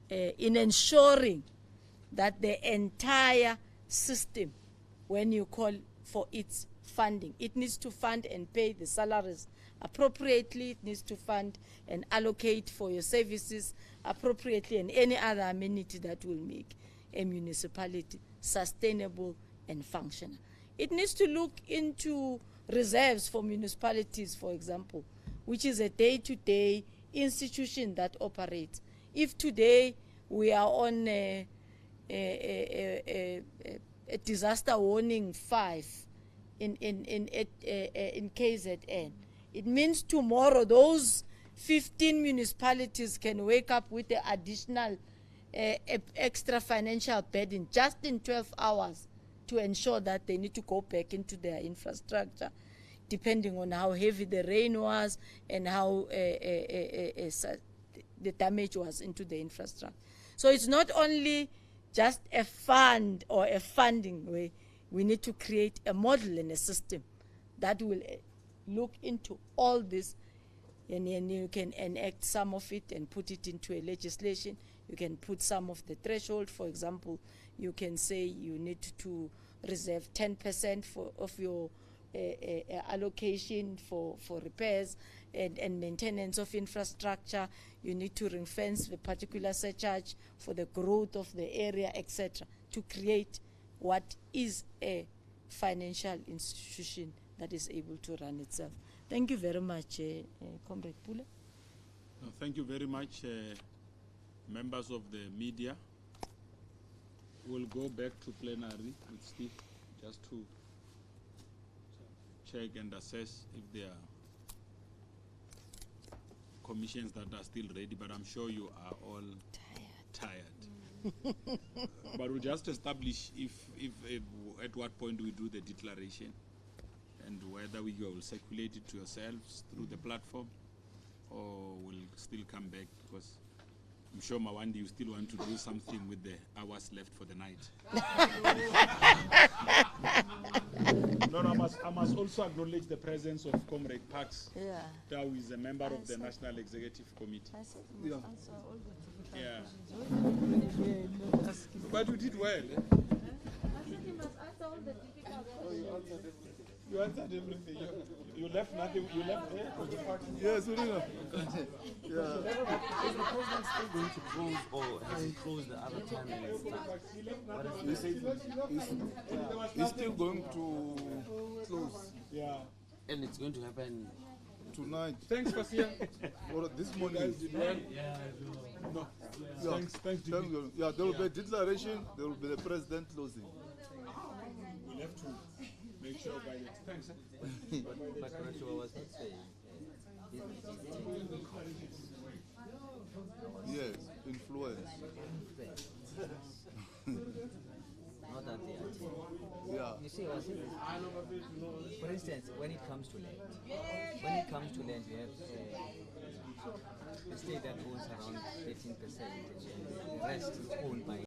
in ensuring that the entire system, when you call for its funding, it needs to fund and pay the salaries appropriately. It needs to fund and allocate for your services appropriately and any other amenity that will make a municipality sustainable and functional. It needs to look into reserves for municipalities, for example, which is a day-to-day institution that operates. If today we are on a disaster warning 5 in KZN, it means tomorrow those 15 municipalities can wake up with the additional extra financial burden just in 12 hours to ensure that they need to go back into their infrastructure, depending on how heavy the rain was and how the damage was into the infrastructure. So it's not only just a fund or a funding way. We need to create a model and a system that will look into all this, and you can enact some of it and put it into a legislation. You can put some of the threshold. For example, you can say you need to reserve 10% of your allocation for repairs and maintenance of infrastructure. You need to ring fence the particular surcharge for the growth of the area, etc., to create what is a financial institution that is able to run itself. Thank you very much, Comrade Pule. No, thank you very much, members of the media. We'll go back to plenary with Steve just to check and assess if there are commissions that are still ready, but I'm sure you are all tired. But we'll just establish if at what point we do the declaration and whether we will circulate it to yourselves through the platform or we'll still come back, because I'm sure, Mawandi, you still want to do something with the hours left for the night. No, I must also acknowledge the presence of Comrade Pax, who is a member of the National Executive Committee. I said you must answer all the Yeah. questions. But you did well. I said you must answer all the difficult questions. You answered everything. You left nothing. You left there for the party. Yes, we know. Is the president still going to close, or has he closed the other 10 minutes? He's still going to close. Yeah. And it's going to happen tonight. Thanks, Fasia. Or this You morning. guys did well. No. Yeah. Thanks, Thank you. Yeah, there will be a declaration, there will be the president closing. We'll have to make sure by the thanks. But Rachel was not saying. Yes, influence. Not that they are taking. Yeah. You see, I was saying this. For instance, when it comes to land, you have a state that owns around 13%, and the rest is owned by